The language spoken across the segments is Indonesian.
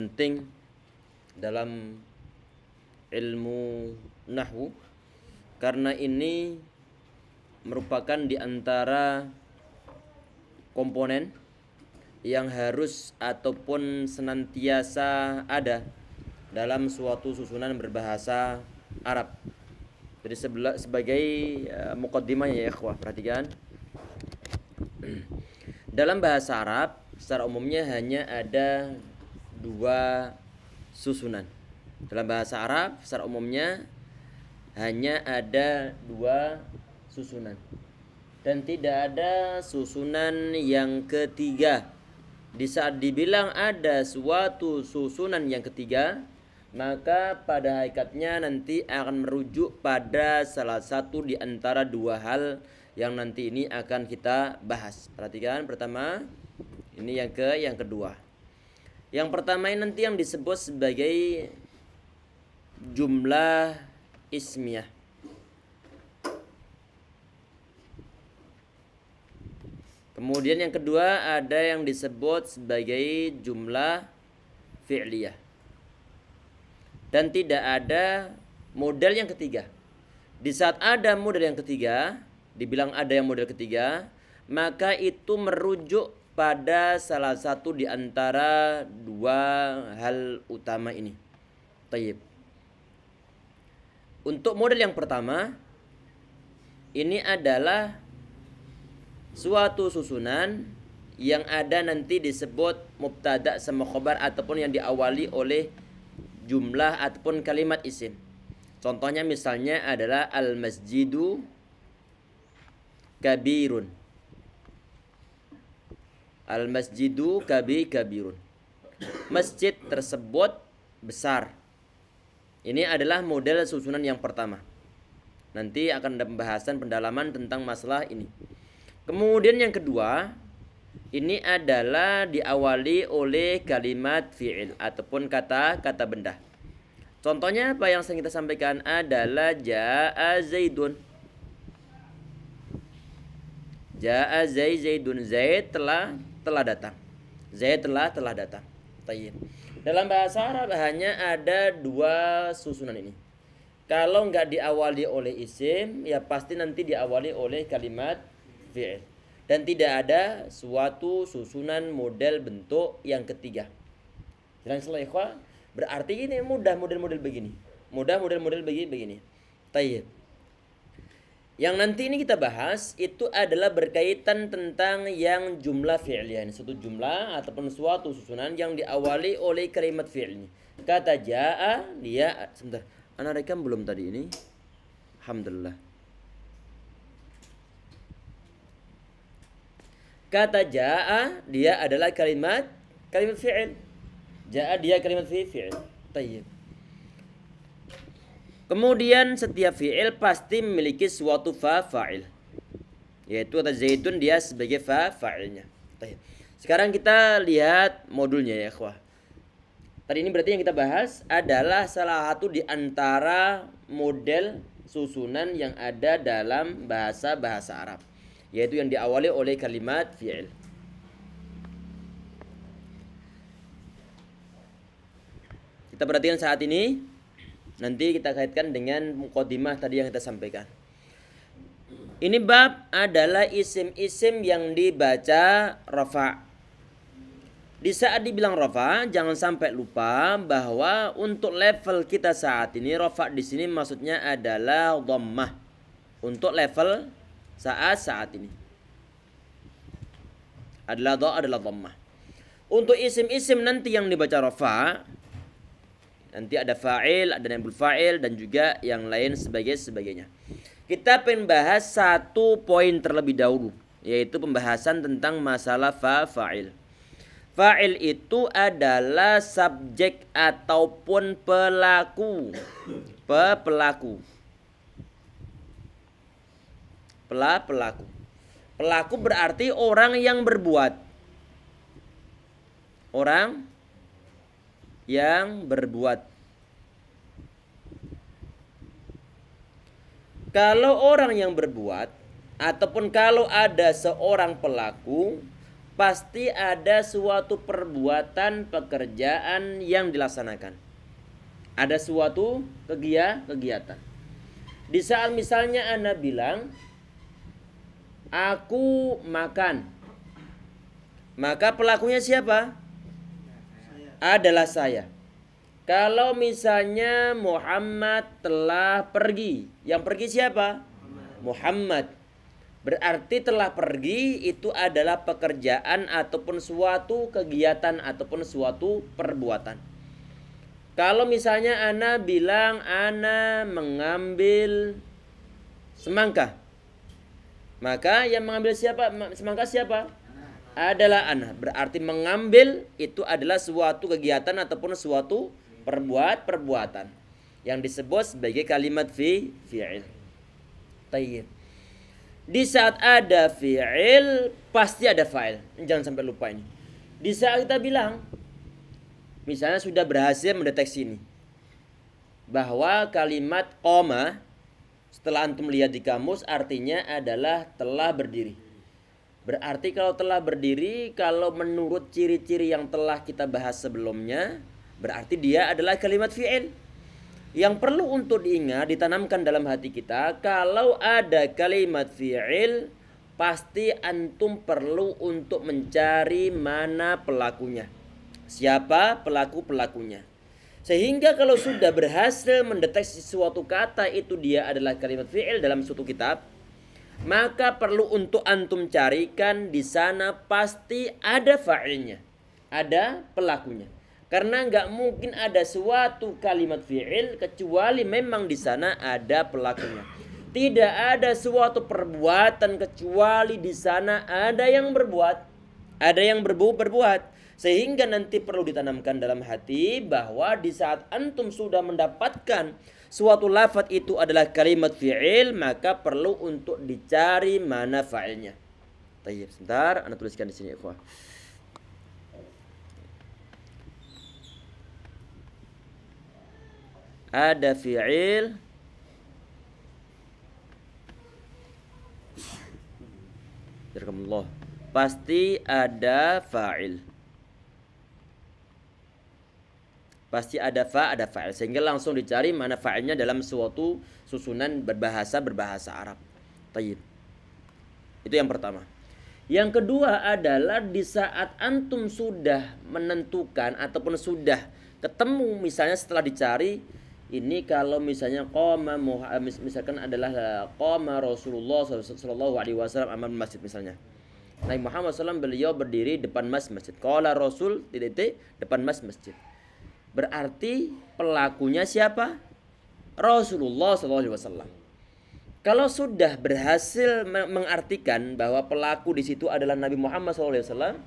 penting dalam ilmu nahwu karena ini merupakan di antara komponen yang harus ataupun senantiasa ada dalam suatu susunan berbahasa Arab. Jadi sebagai muqaddimah ya ikhwah, perhatikan. Dalam bahasa Arab secara umumnya hanya ada dua susunan. Dalam bahasa Arab secara umumnya hanya ada dua susunan dan tidak ada susunan yang ketiga. Di saat dibilang ada suatu susunan yang ketiga, maka pada hakikatnya nanti akan merujuk pada salah satu di antara dua hal yang nanti ini akan kita bahas. Perhatikan, pertama ini yang kedua. Yang pertama ini nanti yang disebut sebagai jumlah ismiyah. Kemudian yang kedua ada yang disebut sebagai jumlah fi'liyah. Dan tidak ada model yang ketiga. Di saat ada model yang ketiga, dibilang ada yang model ketiga, maka itu merujuk pada salah satu di antara dua hal utama ini. Tayyib. Untuk model yang pertama, ini adalah suatu susunan yang ada nanti disebut mubtada sama khobar ataupun yang diawali oleh jumlah ataupun kalimat isim. Contohnya misalnya adalah al-masjidu kabirun. Al-masjidu kabirun. Masjid tersebut besar. Ini adalah model susunan yang pertama. Nanti akan ada pembahasan pendalaman tentang masalah ini. Kemudian yang kedua, ini adalah diawali oleh kalimat fi'il ataupun kata benda. Contohnya apa yang sering kita sampaikan adalah ja'a zaidun. Ja'a zaidun, Zaid telah datang. Zaid telah datang. Tayyib. Dalam bahasa Arab hanya ada dua susunan ini. Kalau nggak diawali oleh isim, ya pasti nanti diawali oleh kalimat fi'il. Dan tidak ada suatu susunan model bentuk yang ketiga. Jelas setelah ikhwah? Berarti ini mudah model-model begini. Mudah model-model begini. Tayyib. Yang nanti ini kita bahas itu adalah berkaitan tentang yang jumlah fi'liyah. Suatu jumlah ataupun suatu susunan yang diawali oleh kalimat fi'il. Kata ja'a, dia sebentar. Ana rekam belum tadi ini? Alhamdulillah. Kata ja'a, dia adalah kalimat fi'il. Ja'a dia kalimat fi'il. Tayyib. Kemudian setiap fi'il pasti memiliki suatu fa'il. Yaitu kata zaitun dia sebagai fa'ilnya. Tayyib. Sekarang kita lihat modulnya ya ikhwah. Tadi ini berarti yang kita bahas adalah salah satu di antara model susunan yang ada dalam bahasa Arab, yaitu yang diawali oleh kalimat fi'il. Kita perhatikan saat ini, nanti kita kaitkan dengan muqaddimah tadi yang kita sampaikan. Ini bab adalah isim-isim yang dibaca rafa'. Di saat dibilang rafa', jangan sampai lupa bahwa untuk level kita saat ini rafa' di sini maksudnya adalah dhammah. Untuk level saat ini adalah dhammah. Untuk isim-isim nanti yang dibaca rafa', nanti ada fa'il, ada naibul fa'il dan juga yang lain sebagainya. Kita pengen bahas satu poin terlebih dahulu, yaitu pembahasan tentang masalah fa'il. Fa'il itu adalah subjek ataupun pelaku. Pelaku berarti orang yang berbuat. Orang yang berbuat. Kalau orang yang berbuat ataupun kalau ada seorang pelaku, pasti ada suatu perbuatan pekerjaan yang dilaksanakan. Ada suatu kegiatan. Di saat misalnya ana bilang aku makan, maka pelakunya siapa? Adalah saya. Kalau misalnya Muhammad telah pergi, yang pergi siapa? Muhammad. Berarti telah pergi itu adalah pekerjaan ataupun suatu kegiatan ataupun suatu perbuatan. Kalau misalnya ana bilang ana mengambil semangka, maka yang mengambil siapa? Semangka siapa? Adalah ana. Berarti mengambil itu adalah suatu kegiatan ataupun suatu perbuatan yang disebut sebagai kalimat fi'il. Tayyib. Di saat ada fi'il pasti ada fa'il. Jangan sampai lupa ini. Di saat kita bilang misalnya sudah berhasil mendeteksi ini bahwa kalimat qoma setelah antum lihat di kamus artinya adalah telah berdiri. Berarti kalau telah berdiri, kalau menurut ciri-ciri yang telah kita bahas sebelumnya, berarti dia adalah kalimat fi'il. Yang perlu untuk diingat, ditanamkan dalam hati kita, kalau ada kalimat fi'il, pasti antum perlu untuk mencari mana pelakunya. Siapa pelakunya. Sehingga kalau sudah berhasil mendeteksi suatu kata itu dia adalah kalimat fi'il dalam suatu kitab, maka perlu untuk antum carikan di sana pasti ada fa'ilnya, ada pelakunya. Karena nggak mungkin ada suatu kalimat fi'il kecuali memang di sana ada pelakunya. Tidak ada suatu perbuatan kecuali di sana ada yang berbuat, ada yang berbuat. Sehingga nanti perlu ditanamkan dalam hati bahwa di saat antum sudah mendapatkan suatu lafaz itu adalah kalimat fi'il, maka perlu untuk dicari mana fa'ilnya. Tayyib, sebentar, ana tuliskan di sini, ikhwah. Ada fi'il, Jazakumullah. Pasti ada fa'il. Pasti ada ada fa'il. Sehingga langsung dicari mana fa'ilnya dalam suatu susunan berbahasa Arab. Tayyib. Itu yang pertama. Yang kedua adalah di saat antum sudah menentukan ataupun sudah ketemu, misalnya setelah dicari, ini kalau misalnya qama misalkan adalah qama Rasulullah sallallahu alaihi wasallam amal masjid misalnya. Nabi Muhammad SAW beliau berdiri depan masjid. Qala Rasul depan masjid. Berarti pelakunya siapa? Rasulullah SAW. Kalau sudah berhasil mengartikan bahwa pelaku di situ adalah Nabi Muhammad SAW,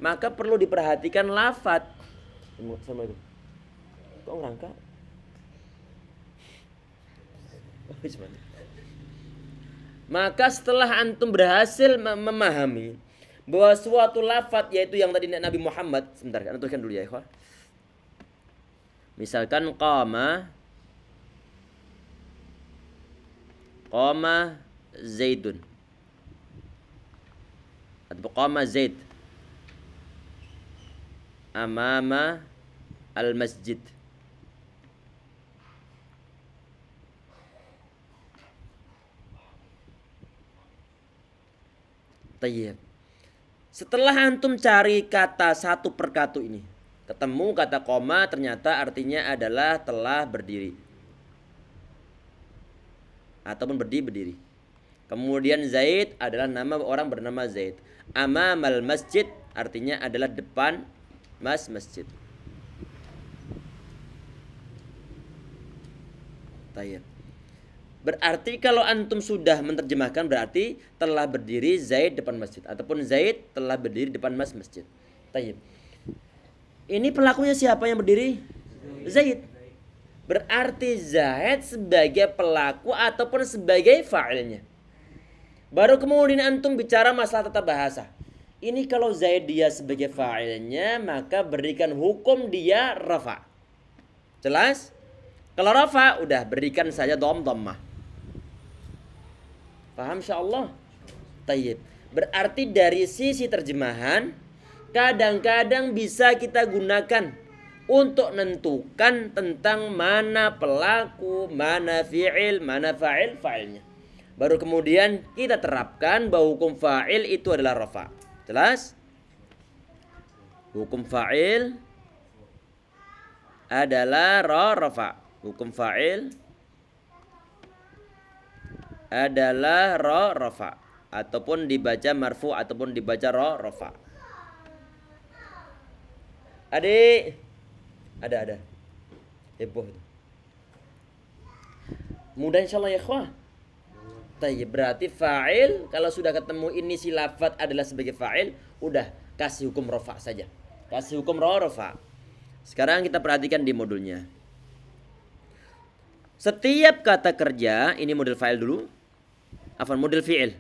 maka perlu diperhatikan lafaz. Assalamualaikum. Kok ngerangka? Maka setelah antum berhasil memahami bahwa suatu lafaz yaitu yang tadi Nabi Muhammad, sebentar, antum tuliskan dulu ya, ikhwah. Misalkan qama Zaidun atau qama Zaid amama al-masjid. Tayyib. Setelah antum cari kata satu per satu ini, ketemu kata koma, ternyata artinya adalah telah berdiri ataupun berdiri. Kemudian Zaid adalah nama orang bernama Zaid. Amamal masjid artinya adalah depan masjid. Tayyib. Berarti kalau antum sudah menerjemahkan berarti telah berdiri Zaid depan masjid ataupun Zaid telah berdiri depan masjid. Tayyib. Ini pelakunya siapa yang berdiri? Zaid. Berarti Zaid sebagai pelaku ataupun sebagai fa'ilnya. Baru kemudian antum bicara masalah tata bahasa. Ini kalau Zaid dia sebagai fa'ilnya, maka berikan hukum dia rafa. Jelas? Kalau rafa udah berikan saja dhammah. Paham insyaallah? Tayyib. Berarti dari sisi terjemahan kadang-kadang bisa kita gunakan untuk menentukan tentang mana pelaku, mana fi'il, mana fa'il, fa'ilnya. Baru kemudian kita terapkan bahwa hukum fa'il itu adalah rafa. Jelas? Hukum fa'il adalah rafa. Hukum fa'il adalah rafa, ataupun dibaca marfu ataupun dibaca rafa. Adik, ada heboh itu. Mudah insyaallah ya ikhwah. Tayyib, berarti fa'il kalau sudah ketemu ini si lafaz adalah sebagai fa'il, udah kasih hukum rafa saja. Kasih hukum rafa. Sekarang kita perhatikan di modulnya. Setiap kata kerja, ini model fa'il dulu. Model fi'il.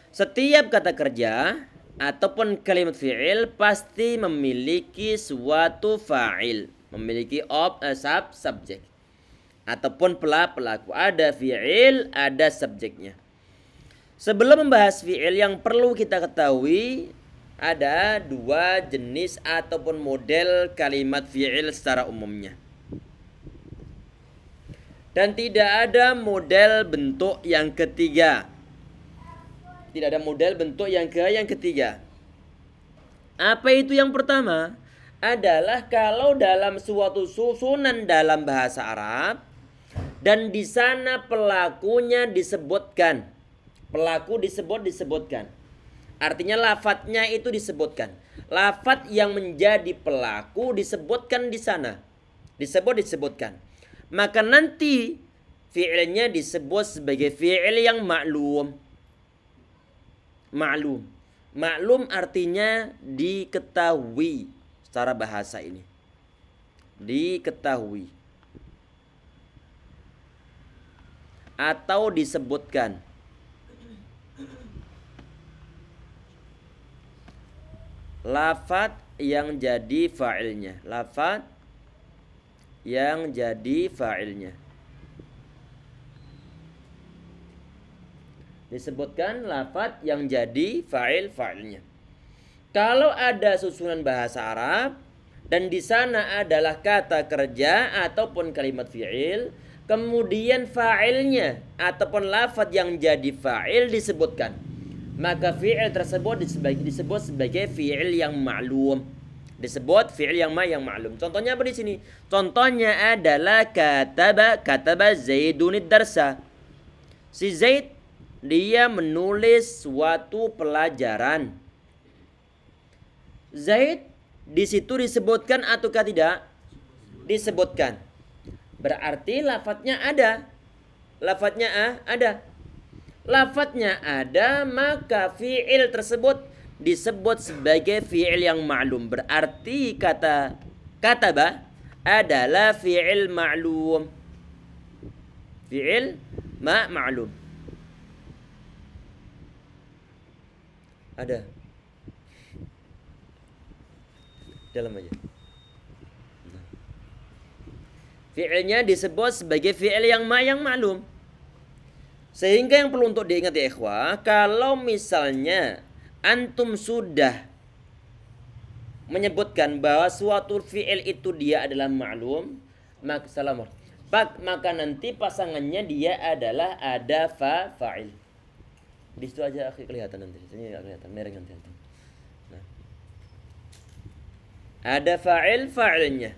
Setiap kata kerja ataupun kalimat fi'il pasti memiliki suatu fa'il, memiliki subjek ataupun pelaku. Ada fi'il, ada subjeknya. Sebelum membahas fi'il, yang perlu kita ketahui ada dua jenis ataupun model kalimat fi'il secara umumnya. Dan tidak ada model bentuk yang ketiga. Tidak ada model bentuk yang ketiga. Apa itu yang pertama? Adalah kalau dalam suatu susunan dalam bahasa Arab dan di sana pelakunya disebutkan. Pelaku disebutkan. Artinya lafadznya itu disebutkan. Lafadz yang menjadi pelaku disebutkan di sana. Disebutkan. Maka nanti fi'ilnya disebut sebagai fi'il yang maklum. Maklum artinya diketahui secara bahasa ini. Diketahui. Atau disebutkan. Lafadz yang jadi fa'ilnya. Lafadz yang jadi fa'ilnya. Disebutkan lafadz yang jadi fa'ilnya. Kalau ada susunan bahasa Arab dan di sana adalah kata kerja ataupun kalimat fi'il, kemudian fa'ilnya ataupun lafadz yang jadi fa'il disebutkan, maka fi'il tersebut disebut sebagai fi'il yang ma'lum. Disebut fi'il yang ma'lum. Contohnya apa di sini? Contohnya adalah kataba Zaidunid darsa. Si Zaid dia menulis suatu pelajaran. Zaid di situ disebutkan ataukah tidak? Disebutkan. Berarti lafadznya ada. Lafadznya ada. Lafadznya ada, maka fi'il tersebut disebut sebagai fi'il yang ma'lum. Berarti kata kataba adalah fi'il ma'lum. Fi'il ma'lum. Ada. Dalam aja. Fi'ilnya disebut sebagai fi'il yang ma'lum. Sehingga yang perlu untuk diingat ya ikhwah, kalau misalnya antum sudah menyebutkan bahwa suatu fi'il itu dia adalah ma'lum, maka nanti pasangannya dia adalah ada fa'il. Di situ aja kelihatan nanti. Sini enggak kelihatan, mereng nanti. Nah. Ada fa'ilnya.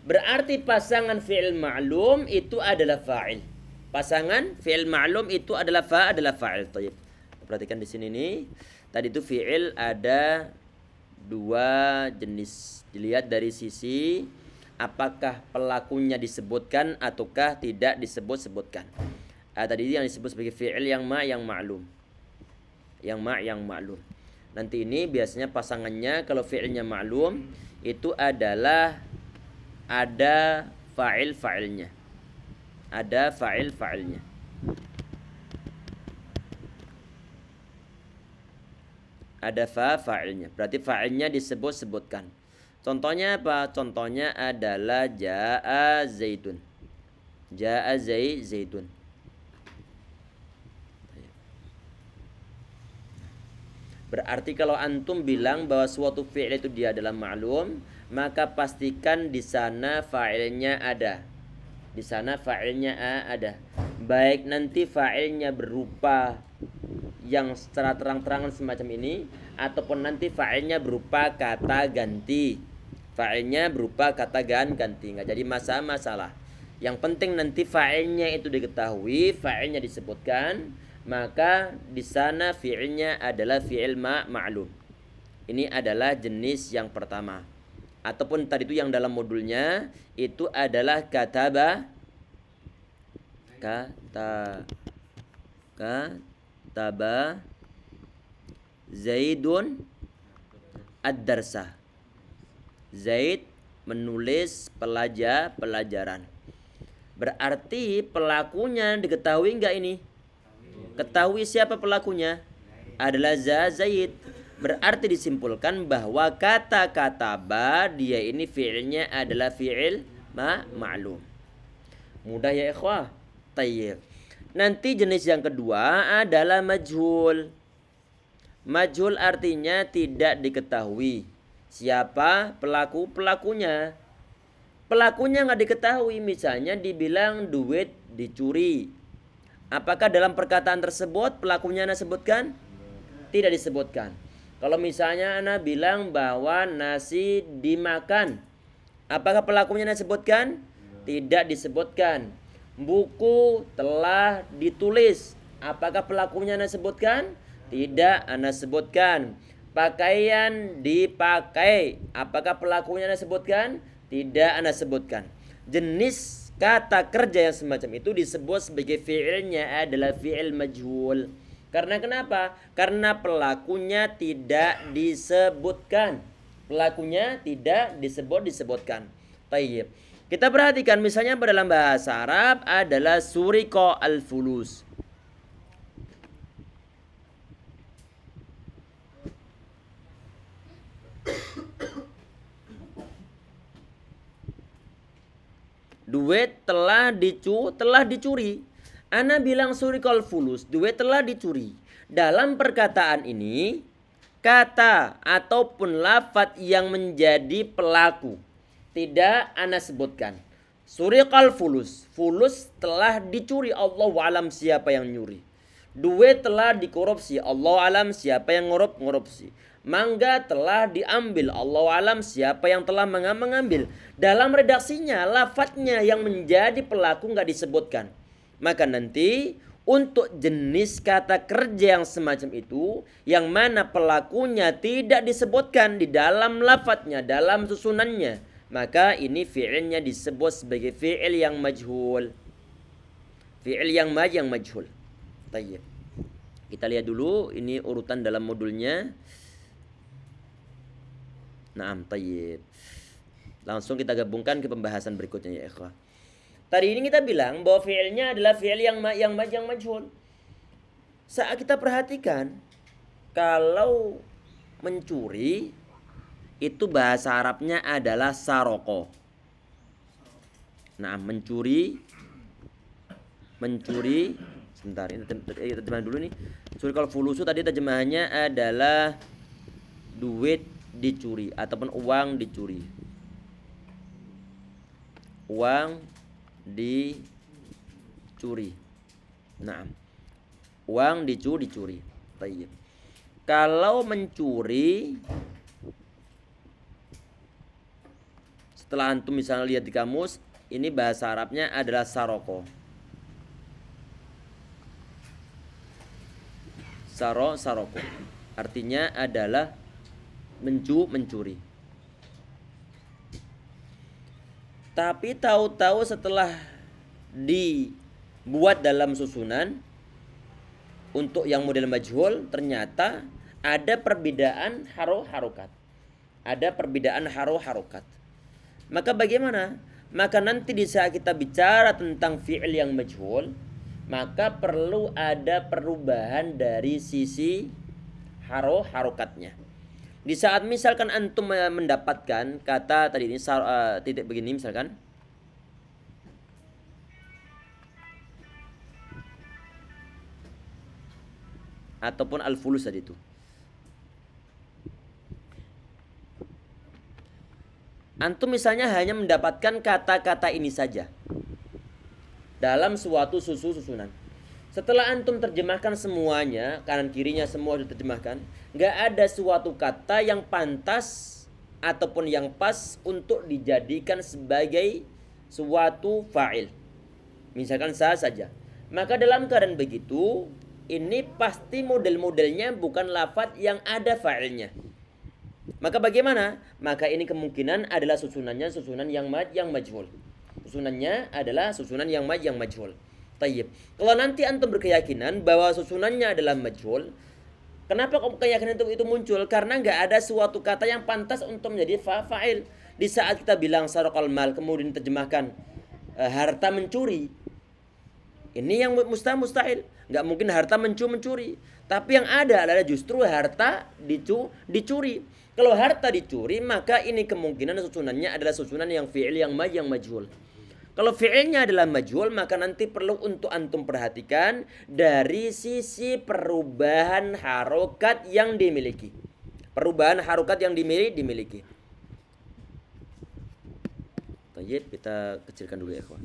Berarti pasangan fi'il ma'lum itu adalah fa'il. Pasangan fi'il ma'lum itu adalah fa'il. Tayyib. Perhatikan di sini nih. Tadi itu fi'il ada dua jenis. Dilihat dari sisi apakah pelakunya disebutkan ataukah tidak disebut-sebutkan. Tadi yang disebut sebagai fi'il yang ma'lum. Yang ma'lum. Nanti ini biasanya pasangannya kalau fi'ilnya ma'lum itu adalah ada fa'ilnya. Ada fa'ilnya. Ada fa'ilnya. Berarti fa'ilnya disebut-sebutkan. Contohnya apa? Contohnya adalah ja'a zaidun. Ja'a zaidun. Berarti kalau antum bilang bahwa suatu fi'il itu dia adalah ma'lum, maka pastikan di sana fa'ilnya ada. Di sana fa'ilnya ada. Baik nanti fa'ilnya berupa yang secara terang-terangan semacam ini, ataupun nanti fa'ilnya berupa kata ganti. Fa'ilnya berupa kata ganti, nggak jadi masalah. Yang penting nanti fa'ilnya itu diketahui, fa'ilnya disebutkan, maka di sana fi'ilnya adalah fi'il ma'lum. Ini adalah jenis yang pertama. Ataupun tadi itu yang dalam modulnya itu adalah kataba Zaidun ad-darsa. Zaid menulis pelajaran. Berarti pelakunya diketahui enggak ini? Ketahui siapa pelakunya? Adalah Zaid. Berarti disimpulkan bahwa kata-kata ba dia ini fi'ilnya adalah fi'il ma'lum. Mudah ya ikhwah? Tayyib. Nanti jenis yang kedua adalah majhul. Majhul artinya tidak diketahui siapa pelakunya. Pelakunya nggak diketahui. Misalnya dibilang duit dicuri. Apakah dalam perkataan tersebut pelakunya Anda sebutkan? Tidak disebutkan. Kalau misalnya Anda bilang bahwa nasi dimakan, apakah pelakunya Anda sebutkan? Tidak disebutkan. Buku telah ditulis, apakah pelakunya Anda sebutkan? Tidak Anda sebutkan. Pakaian dipakai, apakah pelakunya Anda sebutkan? Tidak Anda sebutkan. Jenis kata kerja yang semacam itu disebut sebagai fi'ilnya adalah fi'il majhul. Karena kenapa? Karena pelakunya tidak disebutkan. Pelakunya tidak disebutkan. Tayyib. Kita perhatikan misalnya dalam bahasa Arab adalah suriqa al-fulus. Duit telah dicuri. Ana bilang suriqal fulus, duit telah dicuri. Dalam perkataan ini, kata ataupun lafaz yang menjadi pelaku tidak ana sebutkan. Suriqal fulus, fulus telah dicuri, Allahu alam siapa yang nyuri. Duit telah dikorupsi, Allahu alam siapa yang ngorupsi. Mangga telah diambil, Allahu alam siapa yang telah mengambil. Dalam redaksinya, lafadznya yang menjadi pelaku nggak disebutkan. Maka nanti untuk jenis kata kerja yang semacam itu, yang mana pelakunya tidak disebutkan di dalam lafadznya, dalam susunannya, maka ini fi'ilnya disebut sebagai fi'il yang majhul. Fi'il yang majhul. Tayyib. Kita lihat dulu ini urutan dalam modulnya. Naam, tayyib. Langsung kita gabungkan ke pembahasan berikutnya ya ikhwah. Tadi ini kita bilang bahwa fi'ilnya adalah fi'il yang majhul. Saat kita perhatikan, kalau mencuri itu bahasa Arabnya adalah saroko. Nah, mencuri. Sebentar, ini terjemahan dulu nih. Suri kalau fulusu tadi terjemahannya adalah duit dicuri ataupun uang dicuri. Uang dicuri. Nah, uang dicuri. Tayyib. Kalau mencuri, setelah antum misalnya lihat di kamus, ini bahasa Arabnya adalah saroko. Saroko. Artinya adalah mencuri. Tapi tahu-tahu setelah dibuat dalam susunan untuk yang model majhul, ternyata ada perbedaan harokat. Maka bagaimana? Maka nanti di saat kita bicara tentang fi'il yang majhul, maka perlu ada perubahan dari sisi harokatnya. Di saat misalkan antum mendapatkan kata tadi ini titik begini misalkan, ataupun al-fulus tadi itu. Antum misalnya hanya mendapatkan kata-kata ini saja dalam suatu susunan. Setelah antum terjemahkan semuanya, kanan kirinya semua diterjemahkan, nggak ada suatu kata yang pantas ataupun yang pas untuk dijadikan sebagai suatu fa'il. Misalkan sah saja. Maka dalam keadaan begitu, ini pasti model-modelnya bukan lafadz yang ada fa'ilnya. Maka bagaimana? Maka ini kemungkinan adalah susunannya susunan yang majhul. Susunannya adalah susunan yang majhul. Tayyib. Kalau nanti antum berkeyakinan bahwa susunannya adalah majhul, kenapa keyakinan itu muncul? Karena nggak ada suatu kata yang pantas untuk menjadi fa'il. Di saat kita bilang saraqal mal kemudian diterjemahkan harta mencuri. Ini yang mustahil. Nggak mungkin harta mencuri. Tapi yang ada adalah justru harta dicuri. Kalau harta dicuri, maka ini kemungkinan susunannya adalah susunan yang fi'il yang majhul. Kalau fi'ilnya adalah majhul, maka nanti perlu untuk antum perhatikan dari sisi perubahan harokat yang dimiliki. Perubahan harokat yang dimiliki. Tayyib, kita kecilkan dulu ya kawan.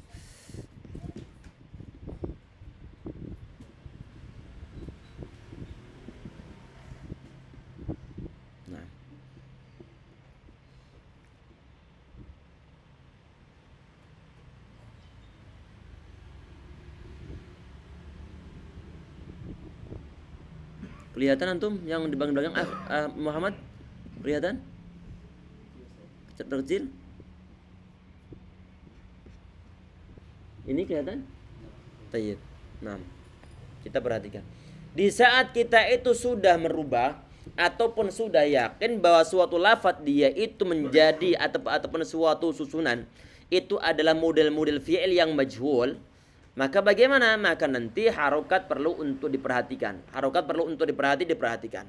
Kelihatan antum yang di belakang Muhammad? Kelihatan? Kecil? Ini kelihatan? Tayyib. Nah, kita perhatikan. Di saat kita itu sudah merubah ataupun sudah yakin bahwa suatu lafadz dia itu menjadi ataupun suatu susunan itu adalah model-model fi'il yang majhul, maka bagaimana? Maka nanti harokat perlu untuk diperhatikan. Harokat perlu untuk diperhatikan.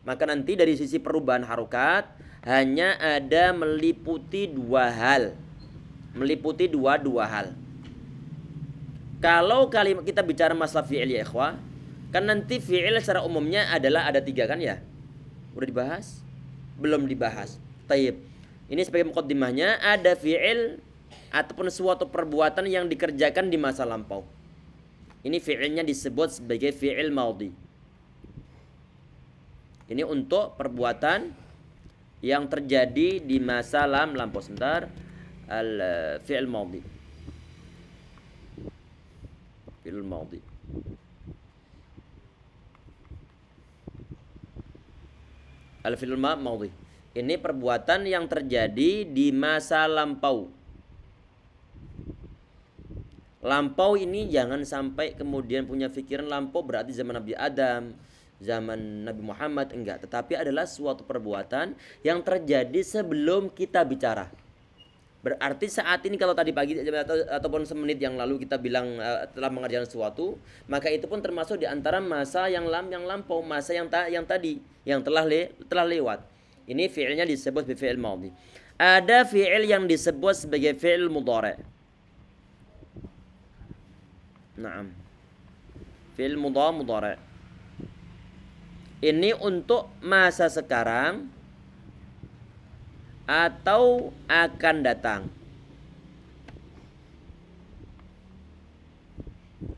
Maka nanti dari sisi perubahan harokat hanya ada meliputi dua hal. Meliputi dua hal. Kalau kalimat kita bicara masalah fi'il ya ikhwah, kan nanti fi'il secara umumnya adalah ada 3 kan ya? Udah dibahas? Belum dibahas. Tayyib. Ini sebagai muqaddimahnya, ada fi'il ataupun suatu perbuatan yang dikerjakan di masa lampau. Ini fi'ilnya disebut sebagai fi'il madhi. Ini untuk perbuatan yang terjadi di masa lampau. Sebentar. Al-fi'il madhi. Fi'il madhi. Al-fi'il madhi. Ini perbuatan yang terjadi di masa lampau. Lampau ini jangan sampai kemudian punya pikiran lampau berarti zaman Nabi Adam, zaman Nabi Muhammad, enggak. Tetapi adalah suatu perbuatan yang terjadi sebelum kita bicara. Berarti saat ini kalau tadi pagi ataupun semenit yang lalu kita bilang telah mengerjakan sesuatu, maka itu pun termasuk di antara masa yang lampau, masa yang tadi yang telah lewat. Ini fi'ilnya disebut fi'il madhi. Ada fi'il yang disebut sebagai fi'il mudhari'. Naam. Fi'il mudhari'. Ini untuk masa sekarang atau akan datang.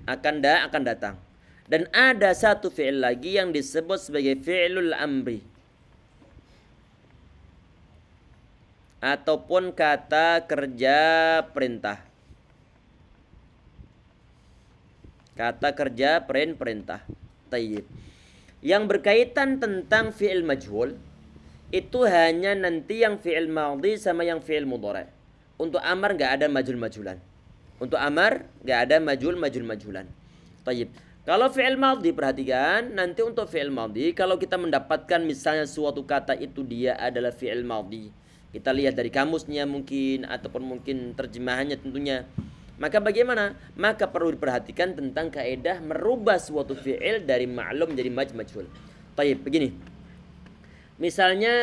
Akan datang. Dan ada satu fi'il lagi yang disebut sebagai fi'lul amri. Ataupun kata kerja perintah. Kata kerja perintah. Tayyib. Yang berkaitan tentang fi'il majhul itu hanya nanti yang fi'il madhi sama yang fi'il mudhari'. Untuk amar enggak ada majhul-majhulan. Untuk amar enggak ada majhul-majhulan. Tayyib. Kalau fi'il madhi perhatikan, nanti untuk fi'il madhi kalau kita mendapatkan misalnya suatu kata itu dia adalah fi'il madhi. Kita lihat dari kamusnya mungkin ataupun mungkin terjemahannya tentunya. Maka bagaimana? Maka perlu diperhatikan tentang kaidah merubah suatu fi'il dari ma'lum menjadi majhul. Tayyib, begini. Misalnya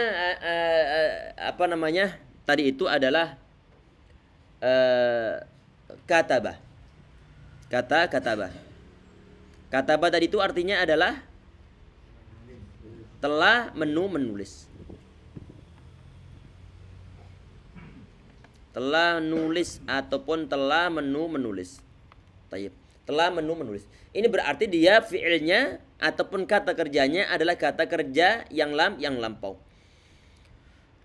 tadi itu adalah katabah. Katabah. Katabah tadi itu artinya adalah telah menulis. telah nulis ataupun telah menulis. Tayyib. Telah menulis. Ini berarti dia fi'ilnya ataupun kata kerjanya adalah kata kerja yang lampau.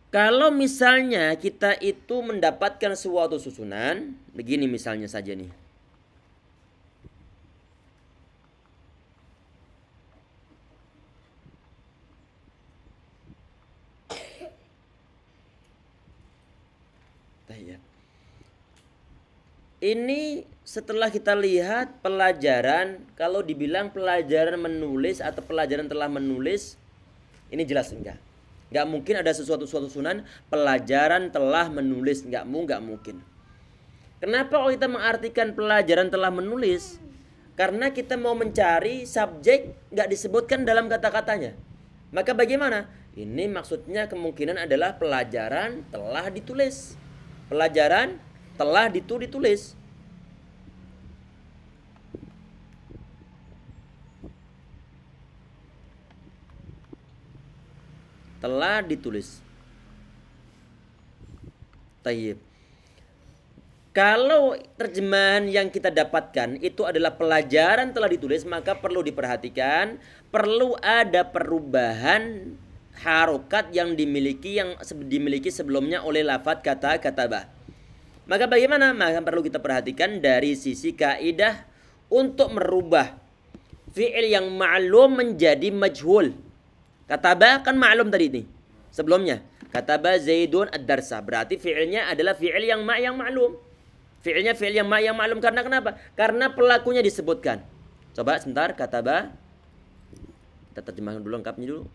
Kalau misalnya kita itu mendapatkan suatu susunan, begini misalnya saja nih. Ini setelah kita lihat pelajaran, kalau dibilang pelajaran menulis atau pelajaran telah menulis, ini jelas enggak. Enggak mungkin ada suatu susunan pelajaran telah menulis, enggak mungkin. Kenapa kalau kita mengartikan pelajaran telah menulis? Karena kita mau mencari subjek enggak disebutkan dalam kata-katanya. Maka bagaimana? Ini maksudnya kemungkinan adalah pelajaran telah ditulis. Pelajaran telah ditulis. Telah ditulis. Tayyib. Kalau terjemahan yang kita dapatkan itu adalah pelajaran telah ditulis, maka perlu diperhatikan, perlu ada perubahan harokat yang dimiliki sebelumnya oleh lafadz kata katabah. Maka bagaimana? Maka perlu kita perhatikan dari sisi kaidah untuk merubah fi'il yang ma'lum menjadi majhul. Kataba kan ma'lum tadi ini sebelumnya. Kataba Zaidun ad-darsa. Berarti fi'ilnya adalah fi'il yang ma'lum. Fi'ilnya fi'il yang ma'lum karena kenapa? Karena pelakunya disebutkan. Coba sebentar kataba. Kita terjemahkan dulu lengkapnya dulu.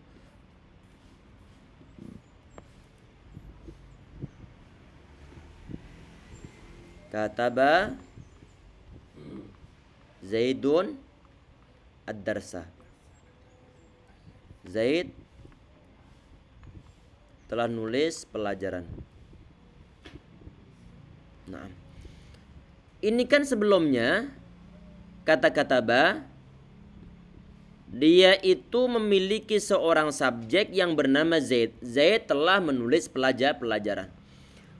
Kataba Zaidun ad-darsa. Zaid telah nulis pelajaran. Nah, ini kan sebelumnya kata kataba dia itu memiliki seorang subjek yang bernama Zaid. Zaid telah menulis pelajaran.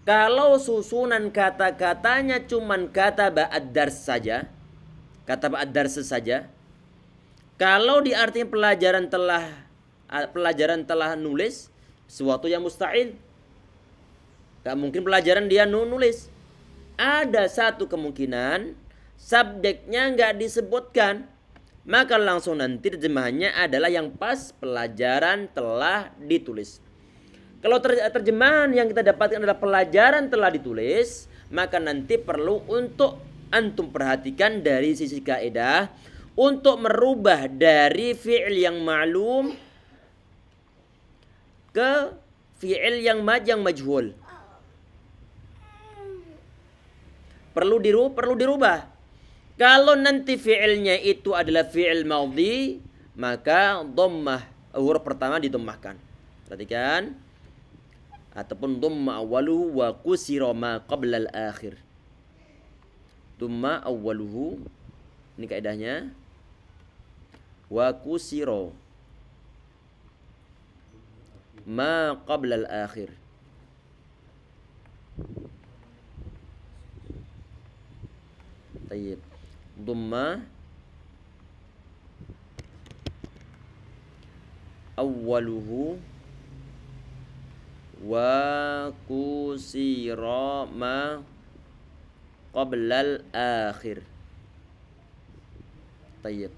Kalau susunan kata-katanya cuman kataba ad-dars saja, kataba ad-dars saja. Kalau diartikan pelajaran telah nulis, sesuatu yang mustahil. Gak mungkin pelajaran dia nulis. Ada satu kemungkinan subjeknya gak disebutkan, maka langsung nanti terjemahannya adalah yang pas pelajaran telah ditulis. Kalau terjemahan yang kita dapatkan adalah pelajaran telah ditulis, maka nanti perlu untuk antum perhatikan dari sisi kaidah untuk merubah dari fi'il yang ma'lum ke fi'il yang majhul. Perlu dirubah. Kalau nanti fi'ilnya itu adalah fi'il madhi, maka dhammah huruf pertama didommahkan. Perhatikan. Ataupun dhamma awwaluhu wa kusira ma qabla al-akhir. Dhamma awwaluhu, ini kaidahnya, wa kusira ma qabla al-akhir. Tayyib. Dhamma awwaluhu wa kusira ma qablal akhir. Tayyib.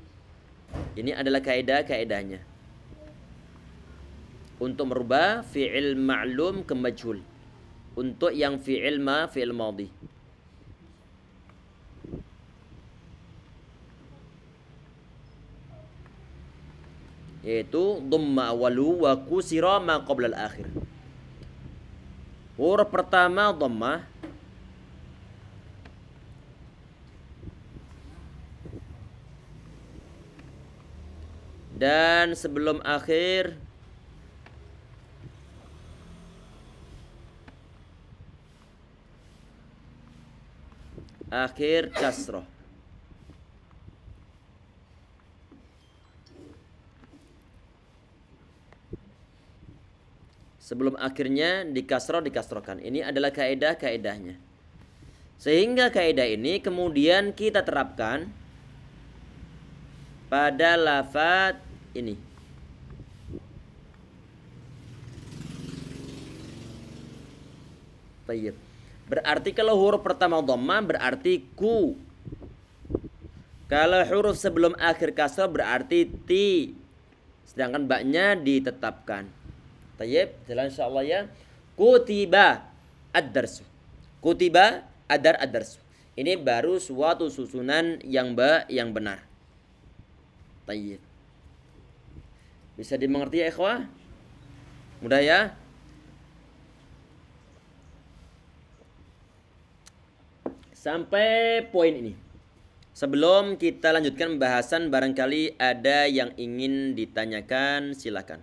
Ini adalah kaidahnya untuk merubah fi'il ma'lum ke majhul. Untuk yang fi'il madhi. Yaitu dhamma awwalu wa kusira ma qablal akhir. Huruf pertama dhammah, dan sebelum akhir kasroh. sebelum akhirnya dikasrohkan. Ini adalah kaedahnya. Sehingga kaedah ini kemudian kita terapkan pada lafaz ini. Baik. Berarti kalau huruf pertama dhammah berarti ku. Kalau huruf sebelum akhir kasrah berarti ti. Sedangkan baknya ditetapkan. Tayyib, jalan insyaallah ya. Kutiba ad-darsu. Kutiba ad-darsu. Ini baru suatu susunan yang benar. Tayyib. Bisa dimengerti ya ikhwah? Mudah ya? Sampai poin ini. Sebelum kita lanjutkan pembahasan, barangkali ada yang ingin ditanyakan, silakan.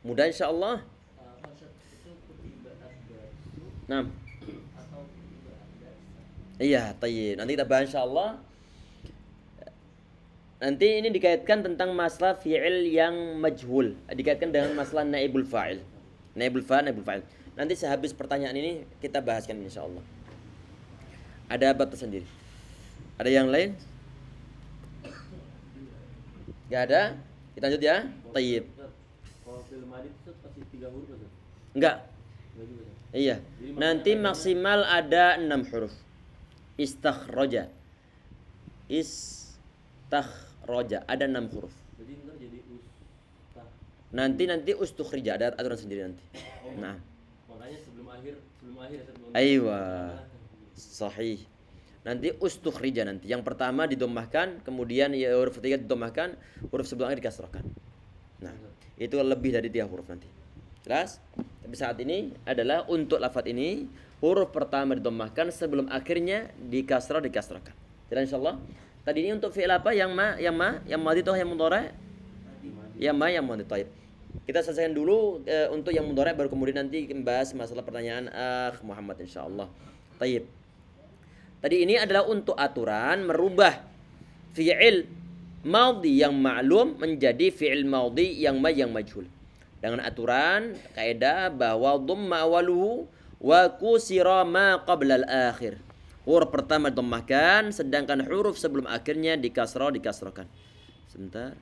Mudah insyaallah. Nah. Iya, tayyib. Nanti kita bahas insyaallah. Nanti ini dikaitkan tentang masalah fi'il yang majhul, dikaitkan dengan masalah naibul fa'il. Naibul fa'il. Nanti sehabis pertanyaan ini kita bahaskan insyaallah. Ada bab tersendiri. Ada yang lain? Gak ada? Kita lanjut ya. Tayyib. Kalau fi'il madhi itu pasti 3 huruf Ustaz? Enggak. Iya. Nanti maksimal ada 6 huruf. Istakhraja. Ada 6 huruf. Jadi ntar jadi ustah. Nanti ustukhrija, ada aturan sendiri nanti. Nah. Makanya sebelum akhir Aywa. Sahih. Nanti ustukhrija nanti. Yang pertama didommahkan, kemudian ya huruf ketiga didommahkan, huruf sebelumnya dikasrahkan. Nah, itu lebih dari 3 huruf nanti. Jelas? Tapi saat ini adalah untuk lafaz ini huruf pertama didommahkan, sebelum akhirnya dikasrahkan. Jadi insyaallah. Tadi ini untuk fi'il apa? Yang madhi atau yang mudhari'? Yang madhi. Taib. Kita selesaikan dulu untuk yang mudhari', baru kemudian nanti membahas masalah pertanyaan Muhammad insyaallah. Taib. Tadi ini adalah untuk aturan merubah fi'il madhi yang ma'lum menjadi fi'il madhi yang majhul. Dengan aturan kaidah bahwa dhamma awaluhu wa kusira ma qabla al-akhir. Huruf pertama didommahkan, sedangkan huruf sebelum akhirnya dikasrahkan. Sebentar.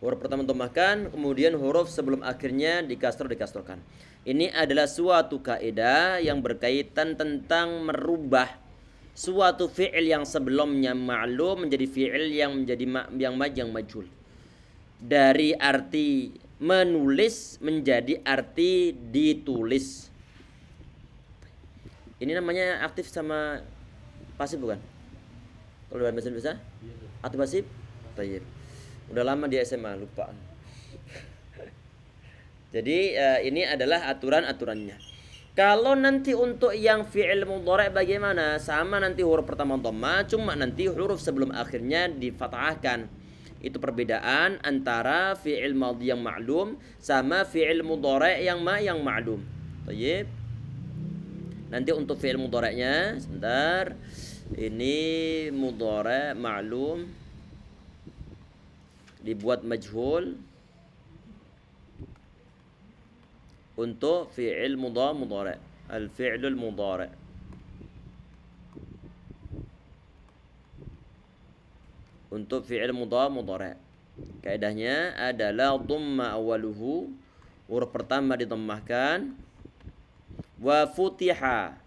Huruf pertama didommahkan, kemudian huruf sebelum akhirnya dikasrahkan. Ini adalah suatu kaidah yang berkaitan tentang merubah suatu fi'il yang sebelumnya ma'lum menjadi fi'il yang menjadi yang majhul. Dari arti menulis menjadi arti ditulis. Ini namanya aktif sama pasif bukan? Kalau dalam bahasa Indonesia? Aktif pasif? Tayyib. Udah lama di SMA, lupa. Jadi ini adalah aturan-aturannya. Kalau nanti untuk yang fi'il mudhari' bagaimana? Sama nanti huruf pertama dhamma, cuma nanti huruf sebelum akhirnya difathahkan. Itu perbedaan antara fi'il madhi yang ma'lum sama fi'il mudhari' yang ma'lum. Baik. Nanti untuk fi'il mudhari'nya sebentar. Ini mudhari' ma'lum dibuat majhul untuk fi'il mudhari', al-fi'lul mudhari'. Untuk fi'il mudhari'. Kaidahnya adalah dhamma awaluhu, huruf pertama didommahkan, wa futiha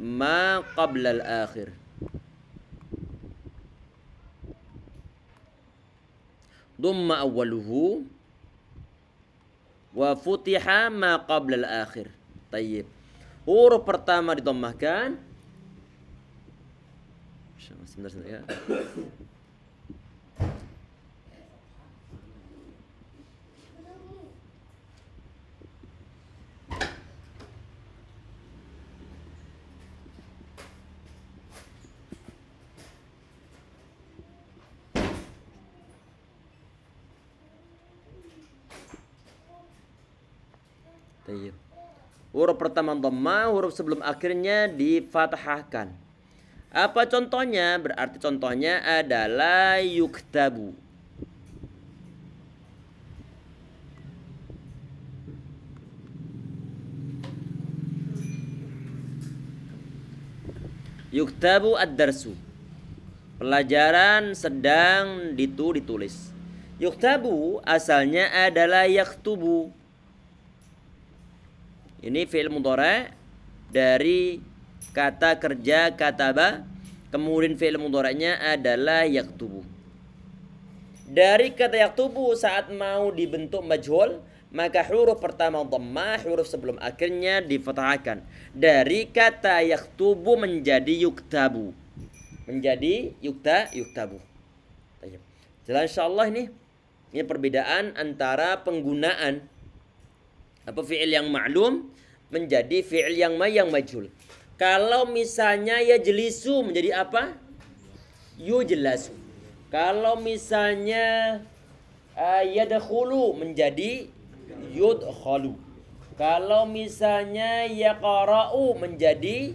ma qabla al-akhir. Dhamma awwaluhu wa futiha ma qabla al-akhir. Tayyib. Huruf pertama ditommahkan. Sebentar ya. Tayyib. Huruf pertama dhamma, huruf sebelum akhirnya difathahkan. Apa contohnya? Berarti contohnya adalah yuktabu. Yuktabu ad-darsu. Pelajaran sedang ditulis. Yuktabu asalnya adalah yaktubu. Ini fi'il mudhari' dari kata kerja kataba, kemudian fi'il mudhari'nya adalah yaktubu. Dari kata yaktubu saat mau dibentuk majhul, maka huruf pertama dhammah, huruf sebelum akhirnya difathahkan. Dari kata yaktubu menjadi yuktabu. Menjadi yuktabu. Jelas insyaallah ini perbedaan antara penggunaan fi'il yang ma'lum menjadi fi'il yang majhul. Kalau misalnya yajlisu menjadi apa? Yujlasu. Kalau misalnya yadkhulu menjadi yudkhalu. Kalau misalnya yaqra'u menjadi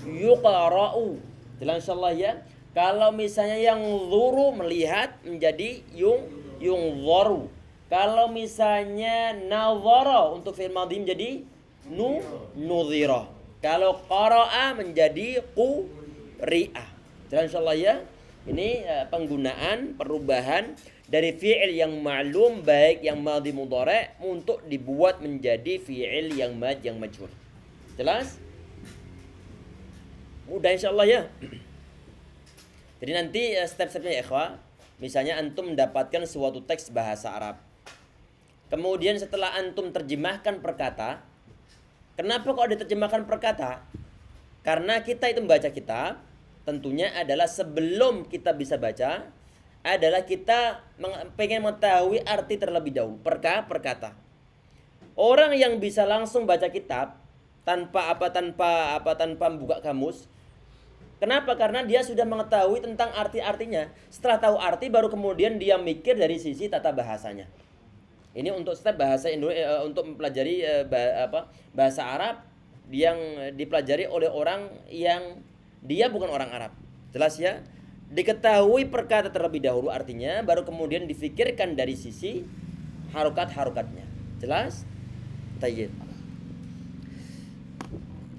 yuqra'u. Jelas insyaallah ya. Kalau misalnya yang zuru melihat menjadi yungzaru. Kalau misalnya nazara untuk fi'il madhi menjadi nudhira. Kalau qara'a menjadi quri'a. Jelas insyaallah ya. Ini penggunaan perubahan dari fi'il yang ma'lum baik yang madhi mudhari' untuk dibuat menjadi fi'il yang majhul. Jelas? Mudah insyaallah ya. Jadi nanti step-stepnya ya ikhwah. Misalnya antum mendapatkan suatu teks bahasa Arab. Kemudian setelah antum terjemahkan per kata. Kenapa kok diterjemahkan per kata? Karena kita itu membaca kitab, tentunya adalah sebelum kita bisa baca, adalah kita pengen mengetahui arti terlebih dahulu per kata. Orang yang bisa langsung baca kitab tanpa membuka kamus. Kenapa? Karena dia sudah mengetahui tentang arti-artinya. Setelah tahu arti baru kemudian dia mikir dari sisi tata bahasanya. Ini untuk step bahasa Indonesia, untuk mempelajari bahasa Arab yang dipelajari oleh orang yang dia bukan orang Arab. Jelas ya? Diketahui perkata terlebih dahulu artinya, baru kemudian difikirkan dari sisi harokat-harokatnya. Jelas? Tayyib.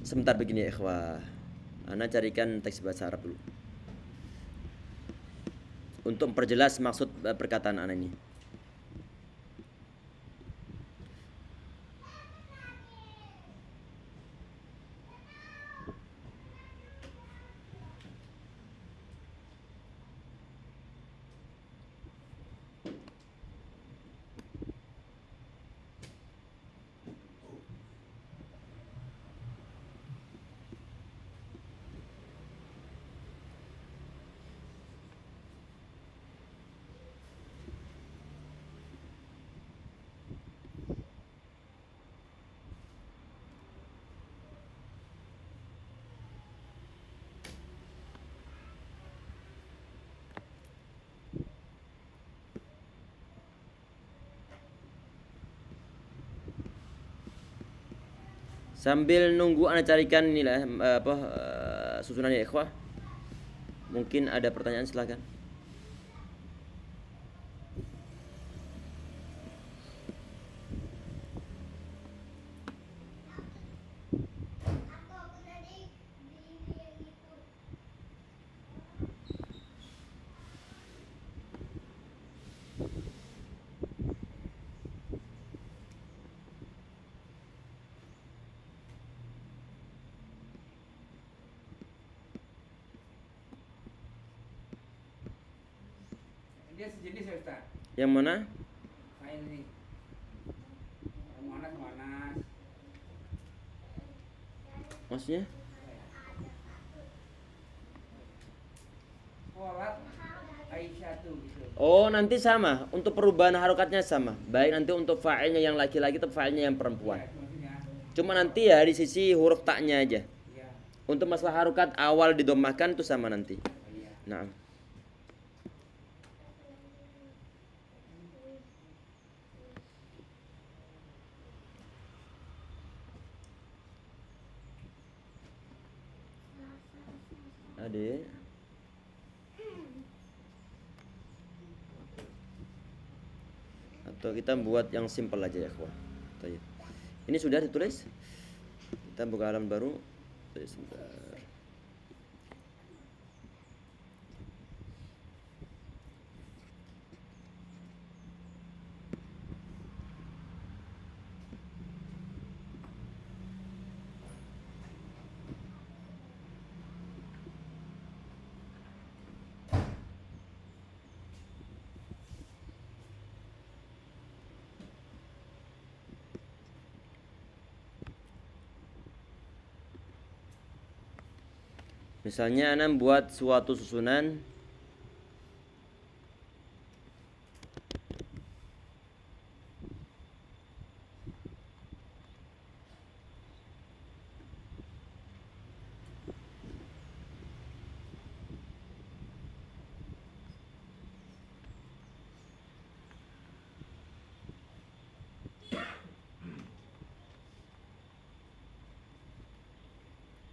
Sebentar begini ya ikhwah. Ana carikan teks bahasa Arab dulu. Untuk memperjelas maksud perkataan ana ini. Sambil nunggu ana carikan inilah susunannya ikhwah. Mungkin ada pertanyaan, silakan. Dia sejenis ya Ustaz. Yang mana? Nah ini Monas. Maksudnya? Sholat Aisyah tuh gitu. Oh, nanti sama. Untuk perubahan harokatnya sama. Baik nanti untuk fa'ilnya yang laki-laki atau fa'ilnya yang perempuan. Iya, maksudnya. Cuma nanti ya di sisi huruf taknya aja. Iya. Untuk masalah harokat awal didomahkan itu sama nanti. Iya. Nah. Adik. Atau kita buat yang simpel aja ya, kawan. Baik. Ini sudah ditulis? Kita buka halaman baru. Baik, sebentar. Misalnya Anda buat suatu susunan